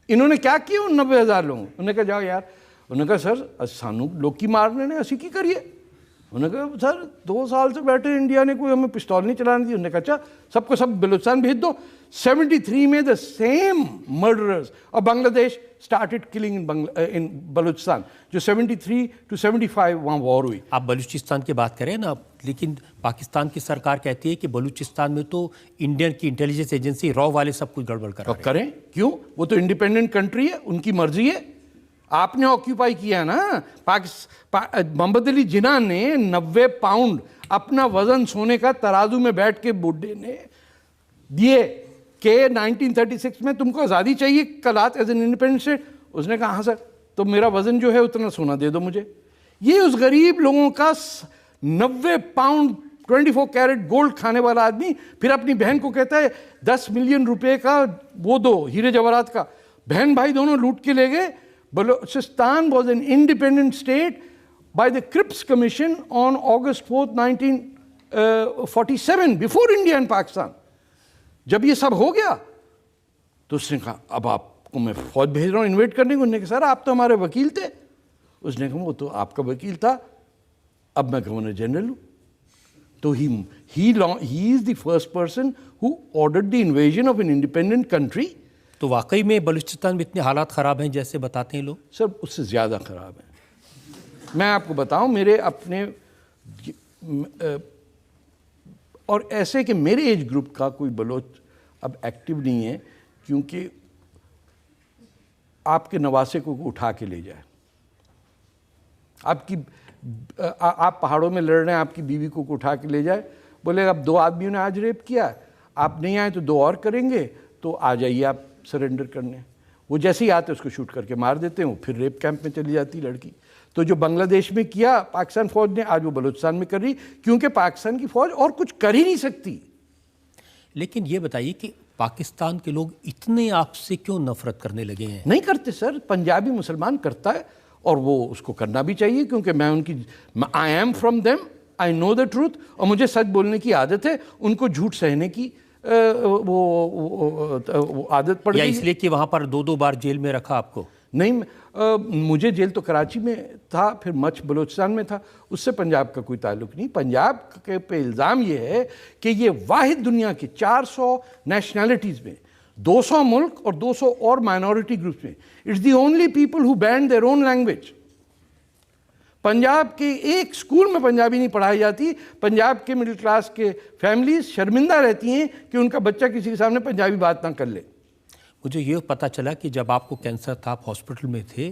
इन्होंने क्या किया उन 90,000 लोगों? उन्होंने कहा जाओ यार, उन्होंने कहा सर सानू लोग की मार रहे हैं, असी की करिए, उन्होंने कहा सर 2 साल से बैठे इंडिया ने कोई हमें पिस्तौल नहीं चलाने दी। उन्होंने कहा अच्छा सबको सब बलूचिस्तान भेज दो। 73 में the same murderers of Bangladesh started killing इन बलूचिस्तान, जो 73 to 75 वहाँ वॉर हुई। आप बलूचिस्तान की बात करें ना, लेकिन पाकिस्तान की सरकार कहती है कि बलूचिस्तान में तो इंडियन की इंटेलिजेंस एजेंसी रॉ वाले सब कुछ गड़बड़ कर रहे हैं। करें क्यों, वो तो इंडिपेंडेंट कंट्री है, उनकी मर्जी है। आपने ऑक्यूपाई किया ना। मोहम्मद अली जिन्ना ने 90 पाउंड अपना वजन सोने का तराजू में बैठ के बुड्ढे ने दिए कि 1936 में तुमको आज़ादी चाहिए Kalat as an independent state. उसने कहा हाँ सर, तो मेरा वजन जो है उतना सोना दे दो मुझे। ये उस गरीब लोगों का 90 पाउंड 24 कैरेट गोल्ड खाने वाला आदमी फिर अपनी बहन को कहता है 10 मिलियन रुपए का वो दो, हीरे जवाहरात का। बहन भाई दोनों लूट के ले गए। Balochistan was an independent state by the Cripps Commission on August 4th, 1947, before India and Pakistan. जब ये सब हो गया तो उसने कहा अब आपको मैं फौज भेज रहा हूँ इन्वेट करने को। उन्होंने कहा सर आप तो हमारे वकील थे। उसने कहा वो तो आपका वकील था, अब मैं गवर्नर जनरल हूँ। तो he is the first person who ordered the invasion of an independent country. तो वाकई में बलूचिस्तान में इतने हालात ख़राब हैं जैसे बताते हैं लोग? सर उससे ज़्यादा ख़राब है। मैं आपको बताऊं, मेरे अपने और ऐसे कि मेरे एज ग्रुप का कोई बलोच अब एक्टिव नहीं है, क्योंकि आपके नवासे को उठा के ले जाए, आप पहाड़ों में लड़ रहे हैं, आपकी बीवी को उठा के ले जाए, बोले अब 2 आदमियों ने आज रेप किया, आप नहीं आए तो 2 और करेंगे, तो आ जाइए आप सरेंडर करने। वो जैसे ही आते उसको शूट करके मार देते हैं, वो फिर रेप कैंप में चली जाती लड़की। तो जो बांग्लादेश में किया पाकिस्तान फौज ने, आज वो बलूचिस्तान में कर रही, क्योंकि पाकिस्तान की फौज और कुछ कर ही नहीं सकती। लेकिन ये बताइए कि पाकिस्तान के लोग इतने आपसे क्यों नफरत करने लगे हैं? नहीं करते सर, पंजाबी मुसलमान करता है और वो उसको करना भी चाहिए, क्योंकि मैं उनकी I am from them, I know the truth, और मुझे सच बोलने की आदत है। उनको झूठ सहने की वो आदत पड़ गई। इसलिए कि वहां पर 2-2 बार जेल में रखा आपको? नहीं, मुझे जेल तो कराची में था, फिर मच बलूचिस्तान में था, उससे पंजाब का कोई ताल्लुक नहीं। पंजाब के पे इल्ज़ाम ये है कि ये वाहिद दुनिया के 400 नेशनैलिटीज़ में, 200 मुल्क और 200 और माइनॉरिटी ग्रुप्स में, it's the only people who band their own language. Punjab के एक स्कूल में पंजाबी नहीं पढ़ाई जाती। पंजाब के मिडिल क्लास के फैमिलीज शर्मिंदा रहती हैं कि उनका बच्चा किसी के सामने पंजाबी बात ना कर ले। मुझे ये पता चला कि जब आपको कैंसर था, आप हॉस्पिटल में थे,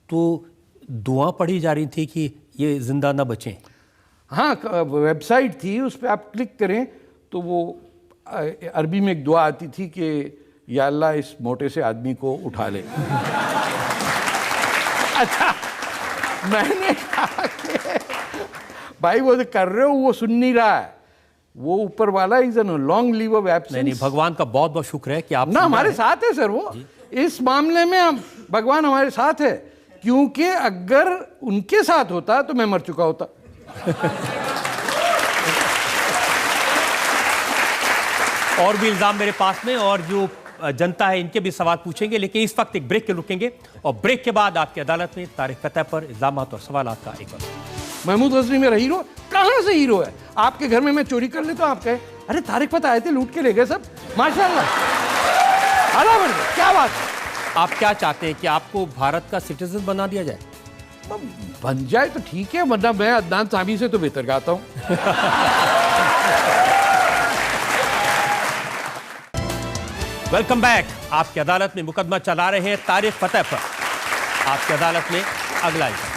तो दुआ पढ़ी जा रही थी कि ये जिंदा ना बचें। हाँ, वेबसाइट थी, उस पर आप क्लिक करें तो वो अरबी में एक दुआ आती थी कि या अल्लाह इस मोटे से आदमी को उठा ले। अच्छा, मैंने कहा कि भाई वो कर रहे हो, वो सुन नहीं रहा है, वो ऊपर वाला is an long leave of absence. नहीं, भगवान का बहुत बहुत शुक्र है कि आप ना हमारे साथ है सर। वो इस मामले में हम भगवान हमारे साथ है, क्योंकि अगर उनके साथ होता तो मैं मर चुका होता। और भी इल्जाम मेरे पास में, और जो जनता है इनके भी सवाल पूछेंगे, लेकिन इस वक्त एक ब्रेक के रुकेंगे और ब्रेक के बाद आपकी अदालत में तारिक फतेह पर इल्जामात और सवालात का एक वक्त। महमूद गजनी मेरा हीरो कहाँ से हीरो है? आपके घर में मैं चोरी कर लेता हूँ, आप कहे अरे तारिक फतेह आए थे लूट के ले गए सब, माशाल्लाह, क्या बात है। आप क्या चाहते हैं कि आपको भारत का सिटीजन बना दिया जाए? बन जाए तो ठीक है, वरना मैं अदनान सामी से तो बेहतर गाता हूँ। Welcome back. आपकी अदालत में मुकदमा चला रहे हैं तारिक फतेह पर। आपकी अदालत में अगला इल्जाम।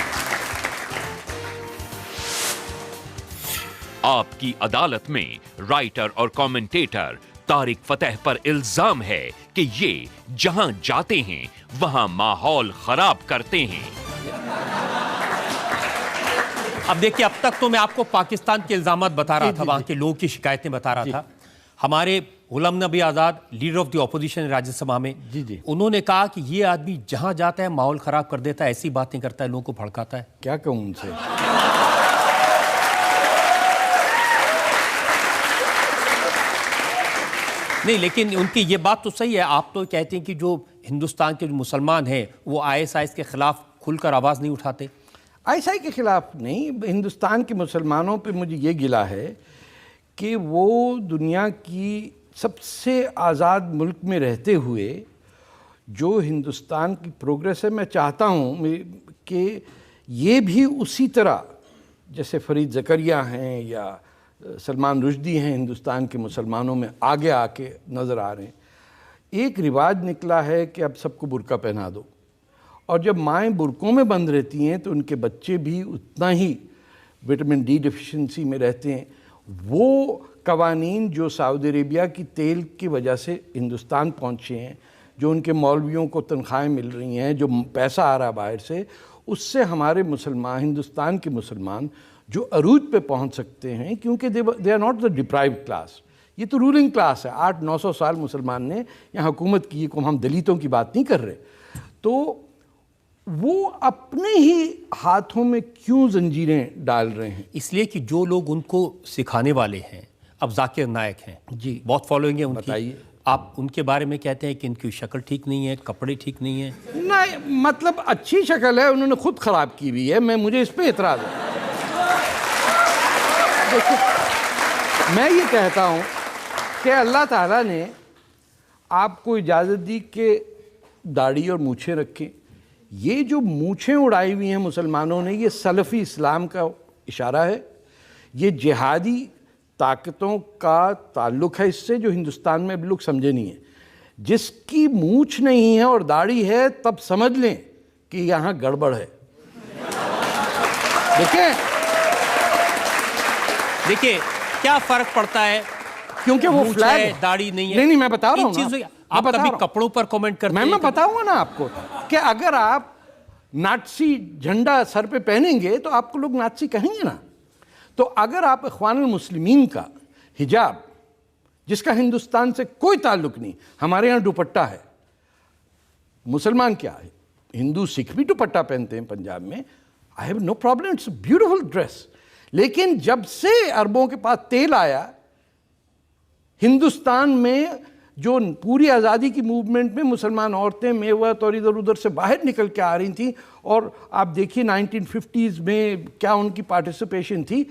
आपकी अदालत में राइटर और कमेंटेटर तारिक फतेह पर इल्जाम है कि ये जहां जाते हैं वहां माहौल खराब करते हैं। अब देखिए, अब तक तो मैं आपको पाकिस्तान के इल्जामात बता रहा था, वहां के लोगों की शिकायतें बता रहा था। हमारे Ghulam Nabi Azad, leader of the opposition Rajya Sabha, उन्होंने कहा कि ये आदमी जहां जाता है माहौल खराब कर देता है, ऐसी बातें करता है, लोगों को भड़काता है। क्या कहूं उनसे? नहीं, लेकिन उनकी ये बात तो सही है। आप तो कहते हैं कि जो हिंदुस्तान के जो मुसलमान हैं वो ISIS के खिलाफ खुलकर आवाज नहीं उठाते। आईएसआई के खिलाफ नहीं, हिंदुस्तान के मुसलमानों पे मुझे ये गिला है कि वो दुनिया की सबसे आज़ाद मुल्क में रहते हुए जो हिंदुस्तान की प्रोग्रेस है, मैं चाहता हूँ कि ये भी उसी तरह जैसे फरीद ज़करिया हैं या सलमान रुश्दी हैं हिंदुस्तान के मुसलमानों में आगे आके नज़र आ रहे हैं। एक रिवाज निकला है कि अब सबको बुर्का पहना दो, और जब माएँ बुर्कों में बंद रहती हैं तो उनके बच्चे भी उतना ही विटामिन डी डिफिशिएंसी में रहते हैं। वो कवानीन जो सऊदी अरेबिया की तेल की वजह से हिंदुस्तान पहुँचे हैं, जो उनके मौलवियों को तनख्वाहें मिल रही हैं, जो पैसा आ रहा है बाहर से, उससे हमारे मुसलमान, हिंदुस्तान के मुसलमान जो अरूज पे पहुंच सकते हैं, क्योंकि they are not the deprived class, ये तो रूलिंग क्लास है। 800-900 साल मुसलमान ने यहाँ हुकूमत की, को हम दलितों की बात नहीं कर रहे। तो वो अपने ही हाथों में क्यों जंजीरें डाल रहे हैं? इसलिए कि जो लोग उनको सिखाने वाले हैं, अब जाकिर नायक हैं जी, बहुत फॉलोइंग है उनकी। बताइए, आप उनके बारे में कहते हैं कि इनकी शक्ल ठीक नहीं है, कपड़े ठीक नहीं है। नहीं, मतलब अच्छी शक्ल है, उन्होंने खुद ख़राब की हुई है, मुझे इस पर एतराज़ है। देखिए, मैं ये कहता हूँ कि अल्लाह ताला ने आपको इजाज़त दी कि दाढ़ी और मूछें रखें। ये जो मूछें उड़ाई हुई हैं मुसलमानों ने, ये सलफ़ी इस्लाम का इशारा है, ये जिहादी ताकतों का ताल्लुक़ है इससे, जो हिंदुस्तान में अभी लोग समझे नहीं है। जिसकी मूछ नहीं है और दाढ़ी है, तब समझ लें कि यहाँ गड़बड़ है। देखिए क्या फ़र्क पड़ता है, क्योंकि वो फ्लैग है, दाढ़ी नहीं है। नहीं, मैं बता रहा हूँ, आप कभी कपड़ों पर कमेंट करते हैं? मैं बताऊंगा ना आपको कि अगर आप नाटसी झंडा सर पे पहनेंगे तो आपको लोग नाटसी कहेंगे ना। तो अगर आप इख्वानुल मुस्लिमीन का हिजाब, जिसका हिंदुस्तान से कोई ताल्लुक नहीं, हमारे यहाँ दुपट्टा है, मुसलमान क्या है, हिंदू सिख भी दुपट्टा पहनते हैं पंजाब में, I have no problem, it's a beautiful dress. लेकिन जब से अरबों के पास तेल आया, हिंदुस्तान में जो पूरी आज़ादी की मूवमेंट में मुसलमान औरतें मेवत और इधर उधर से बाहर निकल के आ रही थी, और आप देखिए 1950s में क्या उनकी पार्टिसिपेशन थी,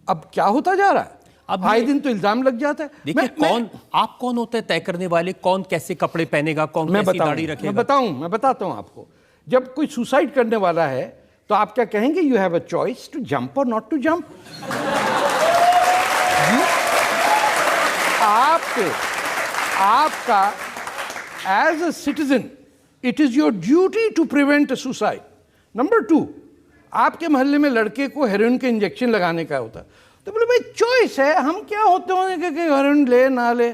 अब क्या होता जा रहा है। अब आए दिन तो इल्ज़ाम लग जाता है। देखिए, आप कौन होते हैं तय करने वाले, कौन कैसे कपड़े पहनेगा, कौन कैसी दाढ़ी रखेगा? मैं बताता हूँ आपको। जब कोई सुसाइड करने वाला है तो आप क्या कहेंगे? You have a choice to jump और नॉट टू जंप। आपका as a citizen it is your duty to prevent a suicide. Number 2, आपके मोहल्ले में लड़के को हेरोइन के इंजेक्शन लगाने का होता, तो बोले भाई चॉइस है, हम क्या होते होंगे कि हेरोइन ले ना ले।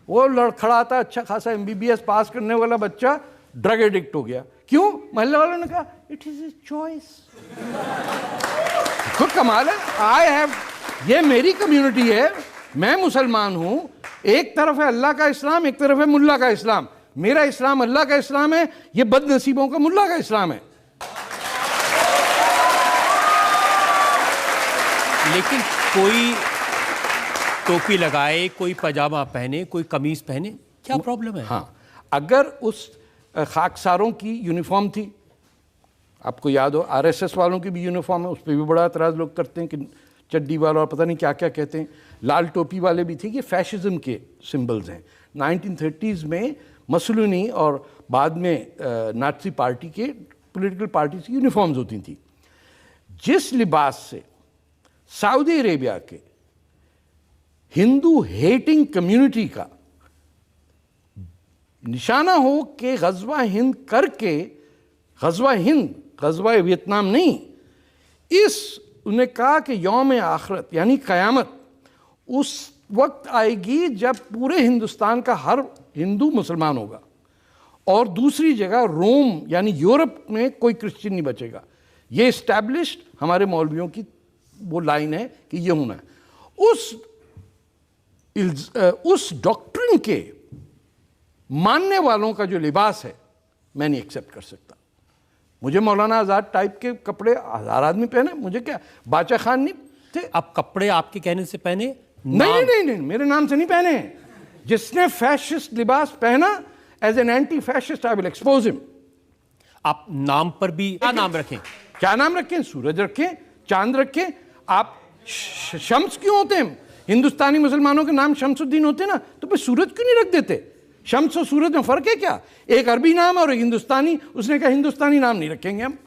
वो लड़खड़ा था, अच्छा खासा MBBS पास करने वाला बच्चा ड्रग एडिक्ट हो गया। क्यों? मोहल्ले वालों ने कहा इट इज ए चॉइस। तो कमाल है। आई हैव, ये मेरी कम्युनिटी है, मैं मुसलमान हूं, एक तरफ है अल्लाह का इस्लाम, एक तरफ है मुल्ला का इस्लाम। मेरा इस्लाम अल्लाह का इस्लाम है, ये बदनसीबों का मुल्ला का इस्लाम है। लेकिन कोई टोपी लगाए, कोई पजामा पहने, कोई कमीज पहने, क्या प्रॉब्लम है? हाँ, अगर उस खाकसारों की यूनिफॉर्म थी, आपको याद हो RSS वालों की भी यूनिफॉर्म है, उस पर भी बड़ा एतराज़ लोग करते हैं कि चड्डी वाला और पता नहीं क्या क्या कहते हैं। लाल टोपी वाले भी थे, ये फैशिज्म के सिंबल्स हैं। 1930s में मसलूनी और बाद में नाज़ी पार्टी के पॉलिटिकल पार्टीज की यूनिफॉर्म्स होती थी। जिस लिबास से सऊदी अरेबिया के हिंदू हेटिंग कम्युनिटी का निशाना हो कि गज़वा हिंद करके, गज़वा वियतनाम नहीं, उन्हें कहा कि यौम आखिरत यानी क़यामत उस वक्त आएगी जब पूरे हिंदुस्तान का हर हिंदू मुसलमान होगा, और दूसरी जगह रोम यानी यूरोप में कोई क्रिश्चियन नहीं बचेगा। ये इस्टेब्लिश्ड हमारे मौलवियों की वो लाइन है कि ये होना है। उस डॉक्ट्रिन के मानने वालों का जो लिबास है, मैं नहीं एक्सेप्ट कर सकता। मुझे मौलाना आज़ाद टाइप के कपड़े 1000 आदमी पहने, मुझे क्या, बादशाह खान नहीं थे। अब कपड़े आपके कहने से पहने? नहीं, मेरे नाम से नहीं पहने। जिसने फैशिस्ट लिबास पहना, as an anti fascist I will expose him. आप नाम पर भी क्या नाम रखें? क्या नाम रखें? सूरज रखें, चांद रखें। आप शम्स क्यों होते हैं? हिंदुस्तानी मुसलमानों के नाम शम्सुद्दीन होते ना, तो फिर सूरज क्यों नहीं रख देते? शम्स और सूरज में फर्क है क्या? एक अरबी नाम और एक हिंदुस्तानी। उसने कहा हिंदुस्तानी नाम नहीं रखेंगे हम।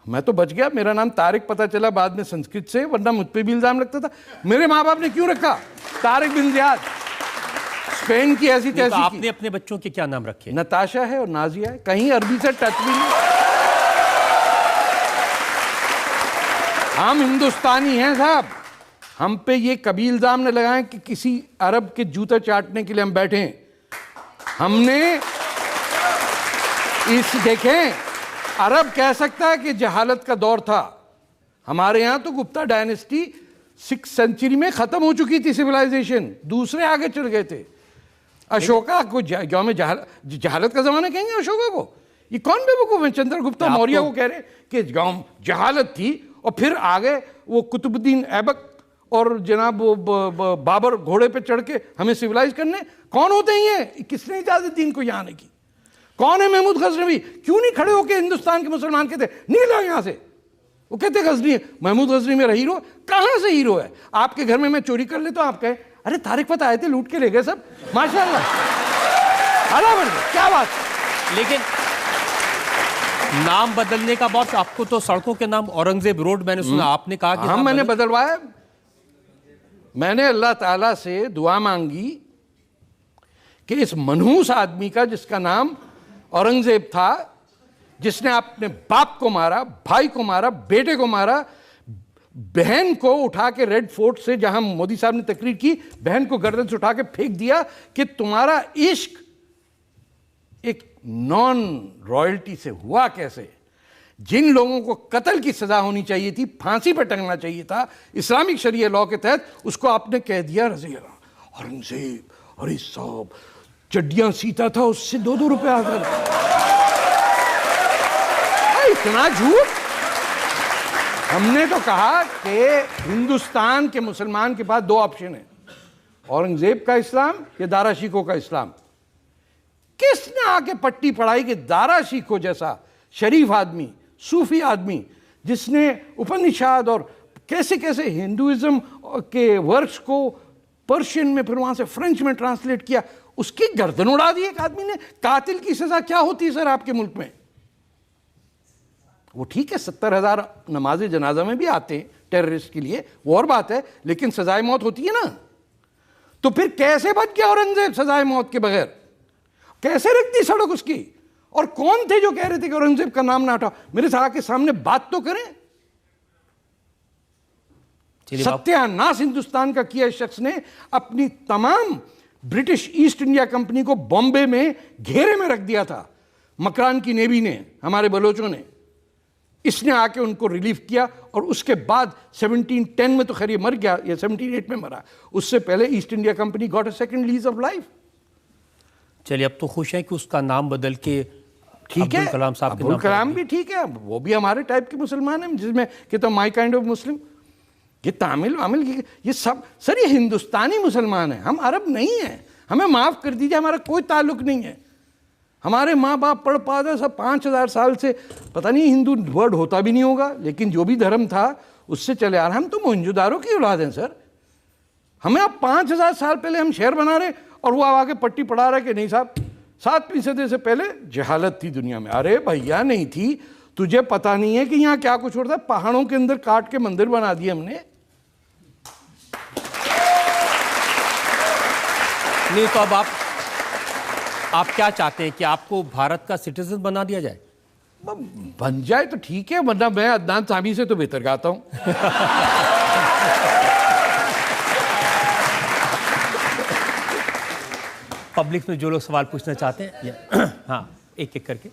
मैं तो बच गया, मेरा नाम तारिक पता चला बाद में संस्कृत से, वरना मुझ पे भी इल्जाम लगता था। मेरे माँ बाप ने क्यों रखा तारिक बिन जियाद? स्पेन की ऐसी तैसी। तो आपने अपने बच्चों के क्या नाम रखे? नताशा है और नाजिया है, कहीं अरबी से टच भी नहीं। हम हिंदुस्तानी हैं साहब, हम पे ये कभी इल्जाम न लगाएं कि किसी अरब के जूता चाटने के लिए हम बैठे हैं। हमने इस देखें, अरब कह सकता है कि जहालत का दौर था। हमारे यहां तो गुप्ता डायनेस्टी 6th सेंचुरी में खत्म हो चुकी थी सिविलाइजेशन, दूसरे आगे चढ़ गए थे। अशोका को गांव में जहालत का जमाना कहेंगे अशोका को? ये कौन बेवकूफ है? चंद्रगुप्ता मौर्य को कह रहे कि गांव जहालत थी, और फिर आगे वो कुतुबुद्दीन ऐबक और जनाब वो बाबर घोड़े पे चढ़ के हमें सिविलाइज करने। कौन होते हैं ये? किसने इजाजत दी इनको यहाँ आने की? कौन है महमूद गजनवी? क्यों नहीं खड़े होके हिंदुस्तान के मुसलमान कहते निकलो यहाँ से? वो कहते गजनी है, महमूद गजनी मेरा हीरो। कहाँ से हीरो है? आपके घर में मैं चोरी कर लेता हूँ, आप कहे अरे तारिक पता आए थे लूट के ले गए सब, माशाल्लाह आला बढ़ गए, क्या बात। लेकिन नाम बदलने का बहुत, आपको तो सड़कों के नाम औरंगजेब रोड मैंने सुना, आपने कहा कि हम मैंने बदलवाया। मैंने अल्लाह ताला से दुआ मांगी कि इस मनहूस आदमी का जिसका नाम औरंगजेब था, जिसने अपने बाप को मारा, भाई को मारा, बेटे को मारा, बहन को उठा के रेड फोर्ट से, जहां मोदी साहब ने तकरीर की, बहन को गर्दन से उठा के फेंक दिया कि तुम्हारा इश्क एक नॉन रॉयल्टी से हुआ कैसे? जिन लोगों को कत्ल की सजा होनी चाहिए थी, फांसी पर टंगना चाहिए था इस्लामिक शरिया लॉ के तहत, उसको आपने कह दिया रजी औरंगजेब। अरे साहब चड्डियां सीता था, उससे 2-2 रुपए आता। इतना झूठ। हमने तो कहा कि हिंदुस्तान के मुसलमान के पास 2 ऑप्शन है, औरंगजेब का इस्लाम या दारा शिकोह का इस्लाम। किसने आके पट्टी पढ़ाई कि दारा शिकोह जैसा शरीफ आदमी, सूफी आदमी, जिसने उपनिषद और कैसे कैसे हिंदुइज्म के वर्क्स को पर्शियन में फिर वहां से फ्रेंच में ट्रांसलेट किया, उसकी गर्दन उड़ा दी एक आदमी ने। कातिल की सजा क्या होती है सर आपके मुल्क में? वो ठीक है 70,000 नमाज जनाजा में भी आते हैं टेररिस्ट के लिए, वो और बात है, लेकिन सजाए मौत होती है ना। तो फिर कैसे बच गया औरंगजेब सजाए मौत के बगैर? कैसे रख दी सड़क उसकी? और कौन थे जो कह रहे थे कि औरंगजेब का नाम ना हटाओ? मेरे साहब के सामने बात तो करें। सत्यानाश हिंदुस्तान का किया इस शख्स ने। अपनी तमाम ब्रिटिश ईस्ट इंडिया कंपनी को बॉम्बे में घेरे में रख दिया था, मकरान की नेवी ने, हमारे बलोचों ने। इसने आके उनको रिलीफ किया, और उसके बाद 1710 में तो खैर ये मर गया, या 1708 में मरा। उससे पहले east India company got a second lease of life. चलिए अब तो खुश हैं कि उसका नाम बदल के ठीक है, अब्दुल कलाम साहब के अब्दुल नाम कलाम भी ठीक है, वो भी हमारे टाइप के मुसलमान हैं, जिसमें कहता हूं माई काइंड ऑफ मुस्लिम। ये तामिल वामिल ये सब सर ये हिंदुस्तानी मुसलमान है, हम अरब नहीं हैं। हमें माफ कर दीजिए, हमारा कोई ताल्लुक नहीं है। हमारे माँ बाप पढ़ पाते सब 5000 साल से, पता नहीं हिंदू वर्ड होता भी नहीं होगा, लेकिन जो भी धर्म था उससे चले आ रहे। हम तो मोहनजोदारो की औलाद हैं सर। हमें अब 5000 साल पहले हम शहर बना रहे, और वो आगे पट्टी पढ़ा रहा है कि नहीं साहब 7वीं सदी से पहले जहालत थी दुनिया में। अरे भैया नहीं थी, तुझे पता नहीं है कि यहाँ क्या कुछ होता है? पहाड़ों के अंदर काट के मंदिर बना दिए हमने। नहीं तो अब आप क्या चाहते हैं कि आपको भारत का सिटीजन बना दिया जाए? बन जाए तो ठीक है, वरना मैं अदनान सामी से तो बेहतर गाता हूं। पब्लिक में जो लोग सवाल पूछना चाहते हैं हाँ एक एक करके।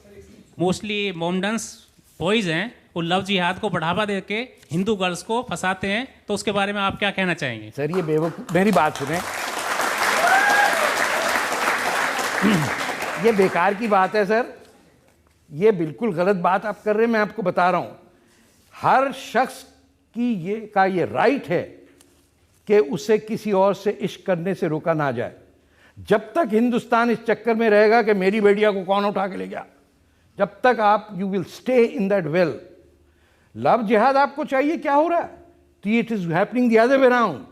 मोस्टली मोमडन्स बॉयज हैं, वो लव जिहाद को बढ़ावा देके हिंदू गर्ल्स को फंसाते हैं, तो उसके बारे में आप क्या कहना चाहेंगे? सर ये बेवकूफ, मेरी बात सुने, ये बेकार की बात है सर, ये बिल्कुल गलत बात आप कर रहे हैं। मैं आपको बता रहा हूं, हर शख्स की ये राइट है कि उसे किसी और से इश्क करने से रोका ना जाए। जब तक हिंदुस्तान इस चक्कर में रहेगा कि मेरी बेटिया को कौन उठा के ले गया, जब तक आप you will stay in that well, love जिहाद आपको चाहिए, क्या हो रहा है? तो it is happening the other way around.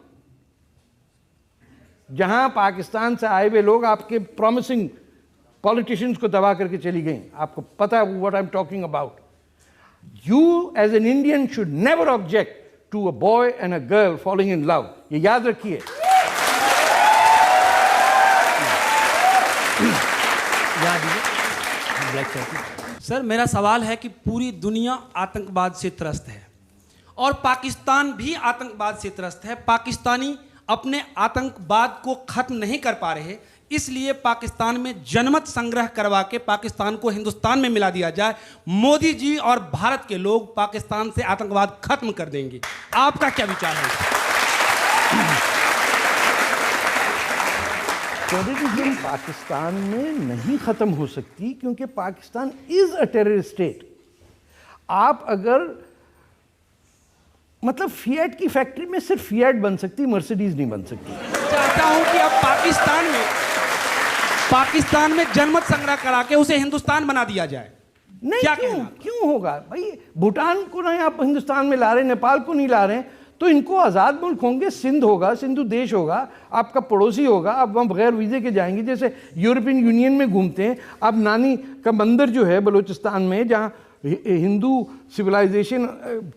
जहां पाकिस्तान से आए हुए लोग आपके प्रॉमिसिंग पॉलिटिशियंस को दबा करके चली गई, आपको पता है what I am talking about. You as an Indian should never object to a boy and a girl following in love, ये याद रखिए। सर, मेरा सवाल है कि पूरी दुनिया आतंकवाद से त्रस्त है और पाकिस्तान भी आतंकवाद से त्रस्त है। पाकिस्तानी अपने आतंकवाद को खत्म नहीं कर पा रहे, इसलिए पाकिस्तान में जनमत संग्रह करवा के पाकिस्तान को हिंदुस्तान में मिला दिया जाए। मोदी जी और भारत के लोग पाकिस्तान से आतंकवाद खत्म कर देंगे। आपका क्या विचार है? टेररिज्म पाकिस्तान में नहीं खत्म हो सकती, क्योंकि Pakistan is a terrorist state. आप अगर मतलब फिएट की फैक्ट्री में सिर्फ फिएट बन सकती, मर्सिडीज नहीं बन सकती। चाहता हूं कि अब पाकिस्तान में जनमत संग्रह करा के उसे हिंदुस्तान बना दिया जाए। नहीं, क्या क्यों होगा भाई? भूटान को नहीं आप हिंदुस्तान में ला रहे, नेपाल को नहीं ला रहे, तो इनको आज़ाद मुल्क होंगे। सिंध होगा, सिंधु देश होगा, आपका पड़ोसी होगा, आप वहाँ बगैर वीज़े के जाएंगे। जैसे यूरोपियन यूनियन में घूमते हैं आप। नानी का मंदिर जो है बलूचिस्तान में, जहाँ हिंदू सिविलाइजेशन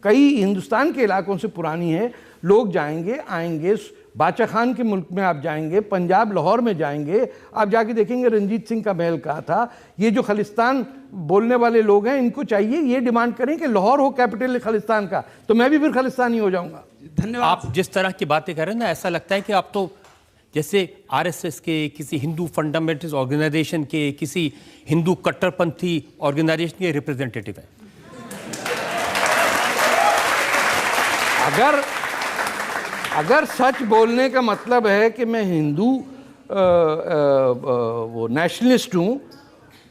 कई हिंदुस्तान के इलाकों से पुरानी है, लोग जाएंगे आएंगे। बादशाह खान के मुल्क में आप जाएंगे, पंजाब लाहौर में जाएंगे, आप जाके देखेंगे रंजीत सिंह का महल कहाँ था। ये जो खालिस्तान बोलने वाले लोग हैं, इनको चाहिए ये डिमांड करें कि लाहौर हो कैपिटल खालिस्तान का, तो मैं भी फिर खालिस्तानी हो जाऊंगा। धन्यवाद। आप जिस तरह की बातें कर रहे हैं ना, ऐसा लगता है कि आप तो जैसे आरएसएस के, किसी हिंदू फंडामेंटलिस्ट ऑर्गेनाइजेशन के, किसी हिंदू कट्टरपंथी ऑर्गेनाइजेशन के रिप्रेजेंटेटिव हैं। अगर सच बोलने का मतलब है कि मैं हिंदू वो नेशनलिस्ट हूं,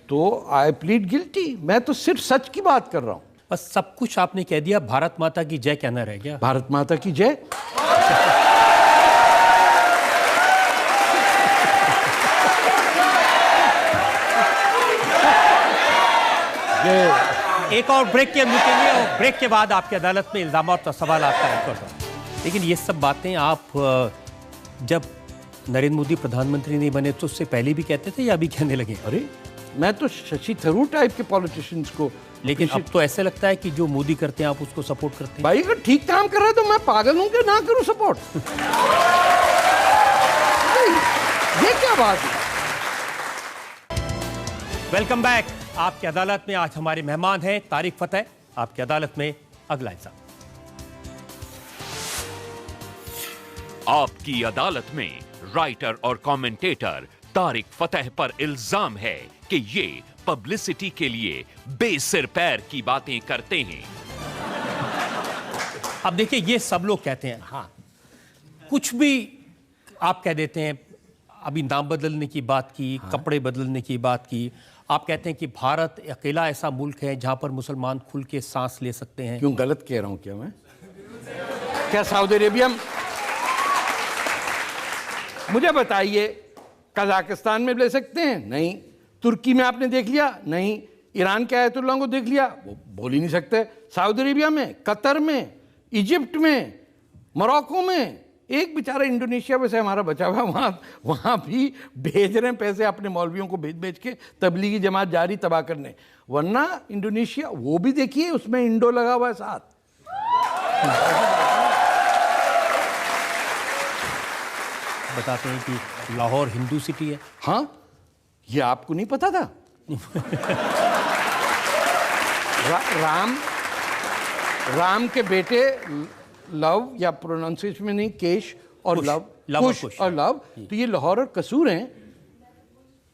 तो आई प्लीड गिल्टी। मैं तो सिर्फ सच की बात कर रहा हूं। बस सब कुछ आपने कह दिया, भारत माता की जय कहना रह गया। भारत माता की जय। एक और ब्रेक के रुकेंगे और ब्रेक के बाद आपकी अदालत में इल्जाम और सवाल आपका रखा। लेकिन ये सब बातें आप जब नरेंद्र मोदी प्रधानमंत्री नहीं बने तो उससे पहले भी कहते थे या अभी कहने लगे? अरे मैं तो शशि थरूर टाइप के पॉलिटिशियंस को, लेकिन अब तो ऐसे लगता है कि जो मोदी करते हैं आप उसको सपोर्ट करते हैं। भाई अगर ठीक काम कर रहा है तो मैं पागल हूं कि ना करूं सपोर्ट? ये क्या बात है? Welcome back. आपकी अदालत में आज हमारे मेहमान हैं तारिक फतेह। आपकी अदालत में अगला इल्जाम। आपकी अदालत में राइटर और कमेंटेटर तारिक फतेह पर इल्जाम है कि ये पब्लिसिटी के लिए बेसिर पैर की बातें करते हैं। अब देखिए, ये सब लोग कहते हैं, हाँ कुछ भी आप कह देते हैं। अभी नाम बदलने की बात की, हाँ। कपड़े बदलने की बात की। आप कहते हैं कि भारत अकेला ऐसा मुल्क है जहां पर मुसलमान खुल के सांस ले सकते हैं। क्यों गलत कह रहा हूं क्या मैं? क्या सऊदी अरेबिया में, मुझे बताइए, कजाकिस्तान में ले सकते हैं? नहीं। तुर्की में आपने देख लिया? नहीं। ईरान के आयतुल्लाह को देख लिया? वो बोल ही नहीं सकते। सऊदी अरेबिया में, कतर में, इजिप्ट में, मोरक्को में, एक बेचारा इंडोनेशिया में से हमारा बचा हुआ, वहाँ भी भेज रहे हैं पैसे अपने मौलवियों को भेज के तबलीगी जमात जारी तबाह करने। वरना इंडोनेशिया, वो भी देखिए उसमें इंडो लगा हुआ है साथ। बताते हैं कि लाहौर हिंदू सिटी है। हाँ, ये आपको नहीं पता था? राम के बेटे लव, या प्रोनाउंसिएशन में नहीं, केश और लव, कुश और लव, तो ये लाहौर और कसूर हैं।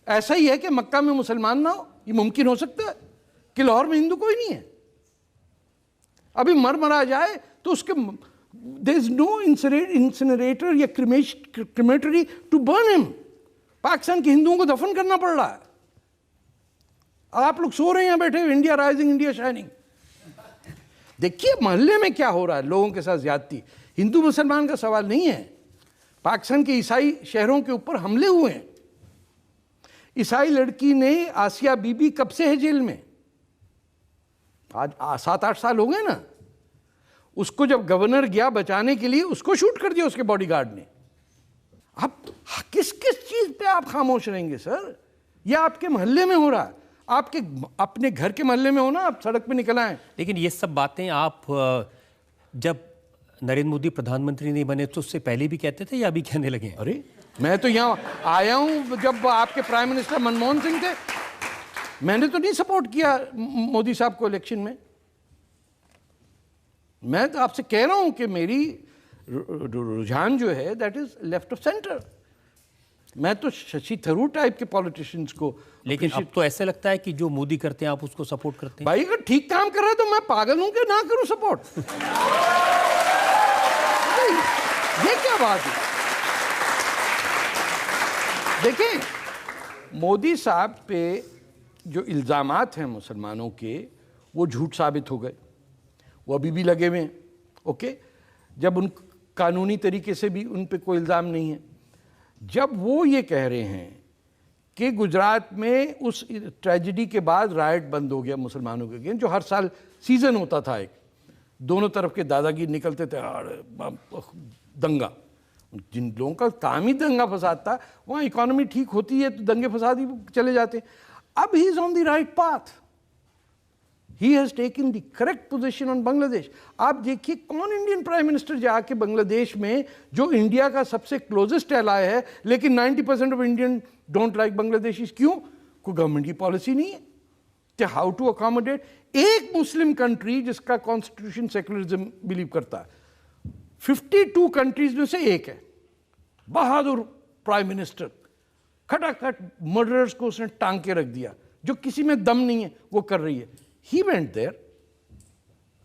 ऐसा ही है कि मक्का में मुसलमान ना हो, ये मुमकिन हो सकता है कि लाहौर में हिंदू कोई नहीं है? अभी मरा जाए तो उसके there is no incinerator या crematory to burn him। Pakistan के हिंदुओं को दफन करना पड़ रहा है। आप लोग सो रहे हैं बैठे, इंडिया राइजिंग, इंडिया शाइनिंग। देखिए मोहल्ले में क्या हो रहा है, लोगों के साथ ज्यादती। हिंदू मुसलमान का सवाल नहीं है। पाकिस्तान के ईसाई शहरों के ऊपर हमले हुए हैं। ईसाई लड़की ने, आसिया बीबी, कब से है जेल में? आज 7-8 साल हो गए ना। उसको जब गवर्नर गया बचाने के लिए उसको शूट कर दिया उसके बॉडीगार्ड ने। आप किस किस चीज पे आप खामोश रहेंगे सर? यह आपके मोहल्ले में हो रहा है, आपके अपने घर के मोहल्ले में हो ना, आप सड़क पे निकल आए। लेकिन ये सब बातें आप जब नरेंद्र मोदी प्रधानमंत्री नहीं बने तो उससे पहले भी कहते थे या अभी कहने लगे हैं? अरे मैं तो यहाँ आया हूँ जब आपके प्राइम मिनिस्टर मनमोहन सिंह थे, मैंने तो नहीं सपोर्ट किया मोदी साहब को इलेक्शन में। मैं तो आपसे कह रहा हूं कि मेरी रुझान जो है that is left of centre. मैं तो शशि थरूर टाइप के पॉलिटिशियंस को, लेकिन अब तो ऐसे लगता है कि जो मोदी करते हैं आप उसको सपोर्ट करते हैं। भाई अगर ठीक काम कर रहा है तो मैं पागल हूं कि ना करूं सपोर्ट? ये क्या बात है? देखिए मोदी साहब पे जो इल्जामात हैं मुसलमानों के वो झूठ साबित हो गए, वो अभी भी लगे हुए हैं। ओके, जब उन कानूनी तरीके से भी उन पे कोई इल्ज़ाम नहीं है। जब वो ये कह रहे हैं कि गुजरात में उस ट्रेजेडी के बाद राइट बंद हो गया मुसलमानों के अगेंस्ट, जो हर साल सीजन होता था, एक दोनों तरफ के दादागिर निकलते थे, दंगा, जिन लोगों का काम ही दंगा फसाद था, वहाँ इकोनॉमी ठीक होती है तो दंगे फसाद ही चले जाते। अब he is on the right path, he has taken the correct position on Bangladesh. आप देखिए कौन इंडियन प्राइम मिनिस्टर जाके बांग्लादेश में, जो इंडिया का सबसे क्लोजेस्ट एलाय है, लेकिन 90% of Indian don't like Bangladesh. क्यों? कोई गवर्नमेंट की पॉलिसी नहीं है कि हाउ टू अकोमोडेट एक मुस्लिम कंट्री जिसका कॉन्स्टिट्यूशन सेकुलरिज्म बिलीव करता है। 52 कंट्रीज में से एक है, बहादुर प्राइम मिनिस्टर, खटाखट मर्डरर्स को उसने टांग के रख दिया, जो किसी में दम नहीं है वो कर रही है। He went there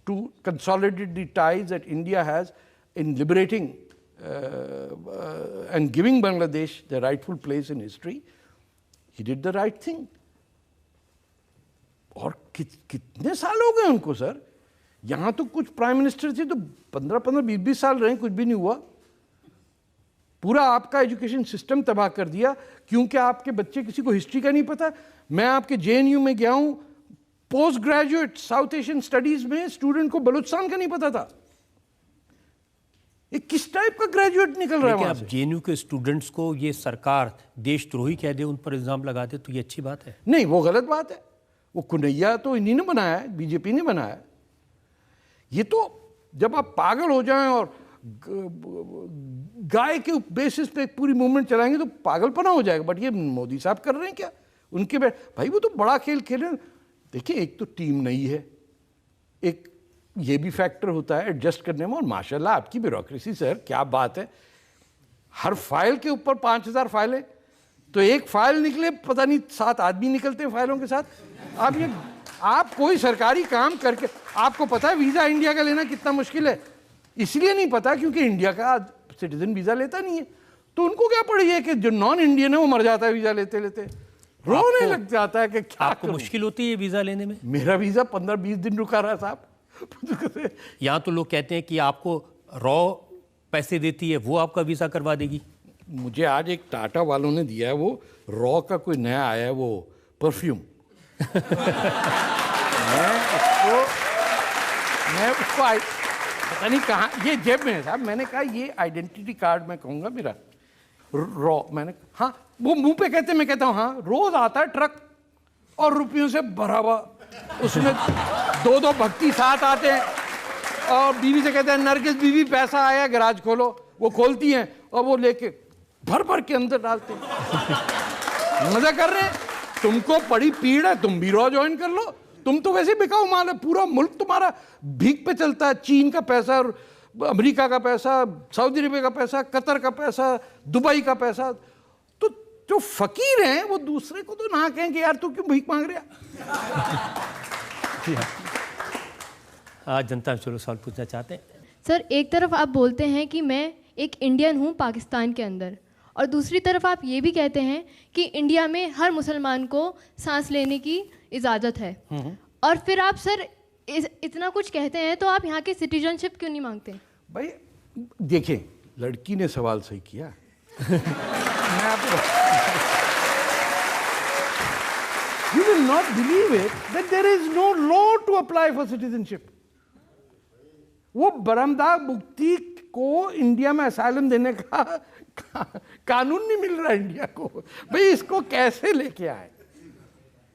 to consolidate the ties that India has in liberating and giving Bangladesh the rightful place in history. He did the right thing. और कितने साल हो गए उनको सर? यहाँ तो कुछ प्राइम मिनिस्टर थे तो 15-15, 20-20 साल रहे, कुछ भी नहीं हुआ। पूरा आपका एजुकेशन सिस्टम तबाह कर दिया क्योंकि आपके बच्चे किसी को हिस्ट्री का नहीं पता। मैं आपके JNU में गया हूँ, post graduate south Asian studies में स्टूडेंट को बलूचिस्तान का नहीं पता था। ये किस टाइप का ग्रेजुएट निकल रहा है वहां से? JNU के स्टूडेंट्स को ये सरकार देशद्रोही कह दे, उन पर इल्जाम लगा दे, तो ये अच्छी बात है? नहीं, वो गलत बात है। वो कुनैया तो इन्हीं ने बनाया है, बीजेपी ने बनाया है। ये तो जब आप पागल हो जाएं और गाय के बेसिस पे पूरी मूवमेंट चलाएंगे तो पागलपना हो जाएगा। बट ये मोदी साहब कर रहे हैं क्या? उनके भाई वो तो बड़ा खेल खेल रहे हैं। देखिए, एक तो टीम नई है, एक ये भी फैक्टर होता है एडजस्ट करने में। और माशाल्लाह आपकी ब्यूरोक्रेसी सर, क्या बात है। हर फाइल के ऊपर 5000 फाइलें, तो एक फाइल निकले पता नहीं 7 आदमी निकलते हैं फाइलों के साथ। आप कोई सरकारी काम करके, आपको पता है वीज़ा इंडिया का लेना कितना मुश्किल है? इसलिए नहीं पता क्योंकि इंडिया का सिटीजन वीज़ा लेता नहीं है। तो उनको क्या पड़ी है कि जो नॉन इंडियन है वो मर जाता है वीज़ा लेते लेते, रोने लग जाता है कि क्या आपको मुश्किल होती है वीज़ा लेने में? मेरा वीज़ा 15-20 दिन रुका रहा साहब। यहाँ तो लोग कहते हैं कि आपको रॉ पैसे देती है, वो आपका वीज़ा करवा देगी। मुझे आज एक टाटा वालों ने दिया है, वो रॉ का कोई नया आया है, वो परफ्यूम। मैं उसको पता नहीं कहाँ, ये जेब में है साहब। मैंने कहा ये आइडेंटिटी कार्ड मैं कहूँगा मेरा रॉ। मैंने हाँ, वो मुंह पे कहते, मैं कहता हूँ हाँ। रोज आता है ट्रक और रुपयों से भरा हुआ, उसमें 2-2 भक्ति साथ आते हैं और बीवी से कहते हैं नरगिस बीवी पैसा आया, गराज खोलो। वो खोलती हैं और वो लेके भर भर के अंदर डालते हैं। मजा कर रहे हैं? तुमको बड़ी पीड़ है, तुम भी रॉ ज्वाइन कर लो। तुम तो वैसे बिकाऊ माल है, पूरा मुल्क तुम्हारा भीख पे चलता है। चीन का पैसा, अमेरिका का पैसा, सऊदी अरेबिया का पैसा, कतर का पैसा, दुबई का पैसा। तो जो फकीर हैं वो दूसरे को तो ना कहें कि यार तू क्यों भीख मांग रहा। आज जनता चलो सवाल पूछना चाहते हैं सर। एक तरफ आप बोलते हैं कि मैं एक इंडियन हूँ पाकिस्तान के अंदर, और दूसरी तरफ आप ये भी कहते हैं कि इंडिया में हर मुसलमान को सांस लेने की इजाज़त है। और फिर आप सर इतना कुछ कहते हैं तो आप यहाँ की सिटीजनशिप क्यों नहीं मांगते? भाई देखें, लड़की ने सवाल सही किया। मैं आपको You will not believe it that there is no law to apply for citizenship. वो बरमदाग मुक्ति को इंडिया में असाइलम देने का कानून नहीं मिल रहा इंडिया को। भाई इसको कैसे लेके आए?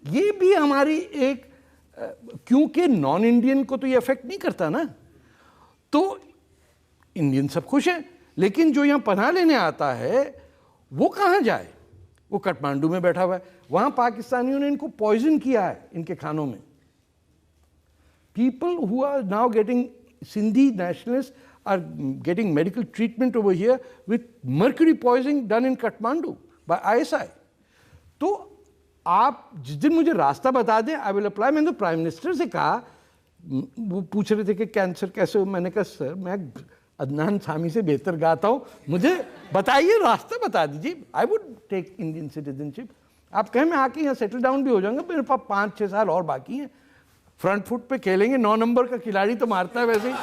ये भी हमारी एक, क्योंकि नॉन इंडियन को तो ये अफेक्ट नहीं करता ना, तो इंडियन सब खुश हैं, लेकिन जो यहाँ पनाह लेने आता है वो कहाँ जाए? वो काठमांडू में बैठा हुआ है, वहाँ पाकिस्तानियों ने इनको पॉइजन किया है इनके खानों में। People who are now getting, Sindhi nationalists are getting medical treatment over here with mercury poisoning done in Kathmandu by ISI. तो आप जिस दिन मुझे रास्ता बता दें, आई विल अप्लाई। मैंने तो प्राइम मिनिस्टर से कहा, वो पूछ रहे थे कि कैंसर कैसे हो, मैंने कहा सर मैं अदनान सामी से बेहतर गाता हूँ, मुझे बताइए, रास्ता बता दीजिए। I would take Indian citizenship. आप कहें मैं आके यहाँ सेटल डाउन भी हो जाऊंगा, मेरे पास 5-6 साल और बाकी हैं, फ्रंट फुट पे खेलेंगे। 9 नंबर का खिलाड़ी तो मारता है वैसे ही।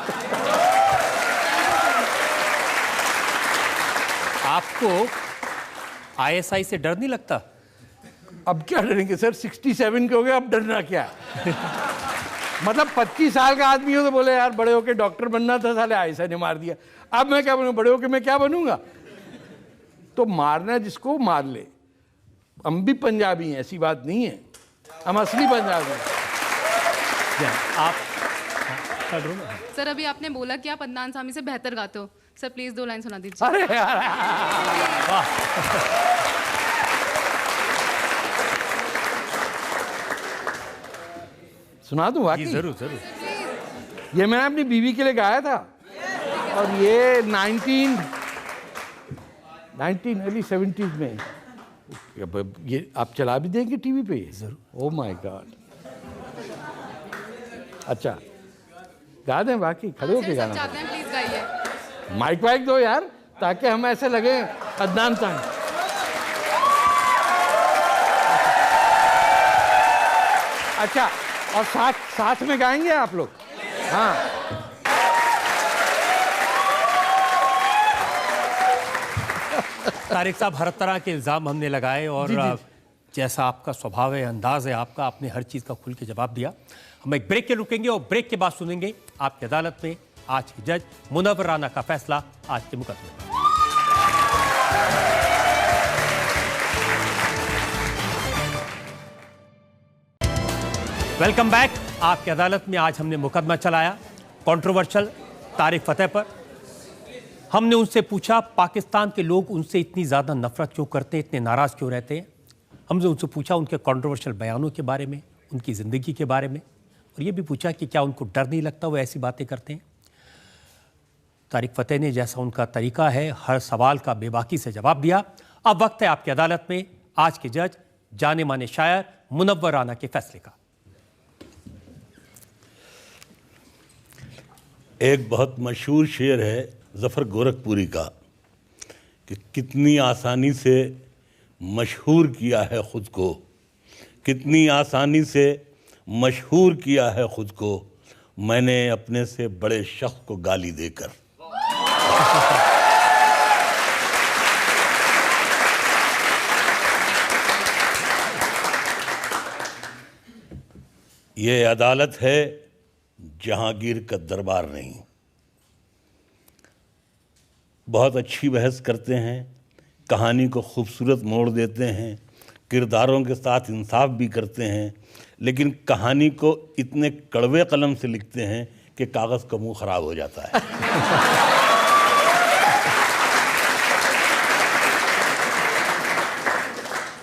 आपको आईएसआई से डर नहीं लगता? अब क्या डरेंगे सर, 67 के हो गए, अब डरना क्या है? मतलब 25 साल का आदमी हो तो बोले यार बड़े होके डॉक्टर बनना था, साले आईएसआई ने मार दिया, अब मैं क्या बनूं, बड़े होके मैं क्या बनूंगा? तो मारना जिसको मार ले। हम भी पंजाबी हैं, ऐसी बात नहीं है, हम असली पंजाबी हैं। आप सर अभी आपने बोला कि आप अदनान सामी से बेहतर गाते हो, सर प्लीज 2 लाइन सुना दीजिए। अरे यार सुना दूं? वाकई जरूर जरूर। ये मैंने अपनी बीवी के लिए गाया था, और ये 19 70s में। ये आप चला भी देंगे टीवी पे? जरूर। Oh my God. अच्छा गा दें? बाकी खड़े होके गाना चाहते हैं, प्लीज गाइए। माइक वाइक दो यार, ताकि हम ऐसे लगे अदनान सामी। अच्छा, और साथ में गाएंगे आप लोग? हाँ। तारिक साहब, हर तरह के इल्ज़ाम हमने लगाए, और जैसा आपका स्वभाव है, अंदाज है आपका, आपने हर चीज़ का खुल के जवाब दिया। हम एक ब्रेक के रुकेंगे, और ब्रेक के बाद सुनेंगे आपकी अदालत में आज की जज मुनव्वर राना का फैसला आज के मुकदमे पर। Welcome back. आपकी अदालत में आज हमने मुकदमा चलाया कंट्रोवर्शियल तारिक फतेह पर। हमने उनसे पूछा पाकिस्तान के लोग उनसे इतनी ज़्यादा नफरत क्यों करते हैं, इतने नाराज़ क्यों रहते हैं। हमने उनसे पूछा उनके कंट्रोवर्शियल बयानों के बारे में, उनकी ज़िंदगी के बारे में, और ये भी पूछा कि क्या उनको डर नहीं लगता वो ऐसी बातें करते हैं। तारिक फतेह ने, जैसा उनका तरीका है, हर सवाल का बेबाकी से जवाब दिया। अब वक्त है आपकी अदालत में आज के जज जाने माने शायर मुनव्वर राना के फैसले का। एक बहुत मशहूर शेर है ज़फ़र गोरखपुरी का कि कितनी आसानी से मशहूर किया है ख़ुद को, कितनी आसानी से मशहूर किया है ख़ुद को, मैंने अपने से बड़े शख्स को गाली देकर। ये अदालत है, जहांगीर का दरबार नहीं। बहुत अच्छी बहस करते हैं, कहानी को खूबसूरत मोड़ देते हैं, किरदारों के साथ इंसाफ भी करते हैं, लेकिन कहानी को इतने कड़वे कलम से लिखते हैं कि कागज़ का मुंह ख़राब हो जाता है।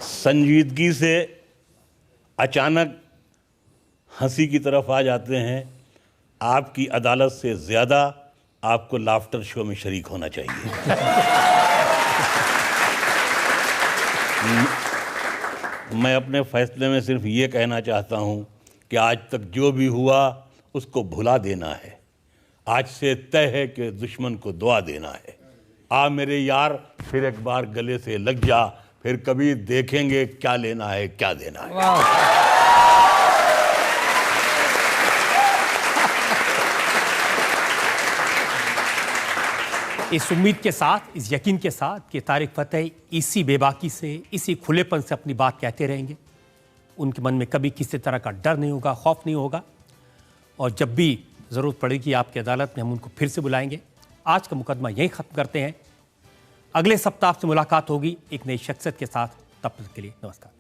संजीदगी से अचानक हंसी की तरफ आ जाते हैं। आपकी अदालत से ज़्यादा आपको लाफ्टर शो में शरीक होना चाहिए। मैं अपने फैसले में सिर्फ ये कहना चाहता हूँ कि आज तक जो भी हुआ उसको भुला देना है। आज से तय है कि दुश्मन को दुआ देना है। आ मेरे यार फिर एक बार गले से लग जा, फिर कभी देखेंगे क्या लेना है क्या देना है। इस उम्मीद के साथ, इस यकीन के साथ कि तारिक फतेह इसी बेबाकी से, इसी खुलेपन से अपनी बात कहते रहेंगे, उनके मन में कभी किसी तरह का डर नहीं होगा, खौफ नहीं होगा, और जब भी ज़रूरत पड़ेगी आपकी अदालत में हम उनको फिर से बुलाएंगे। आज का मुकदमा यहीं ख़त्म करते हैं। अगले सप्ताह आपसे मुलाकात होगी एक नई शख्सियत के साथ। तब तक के लिए नमस्कार।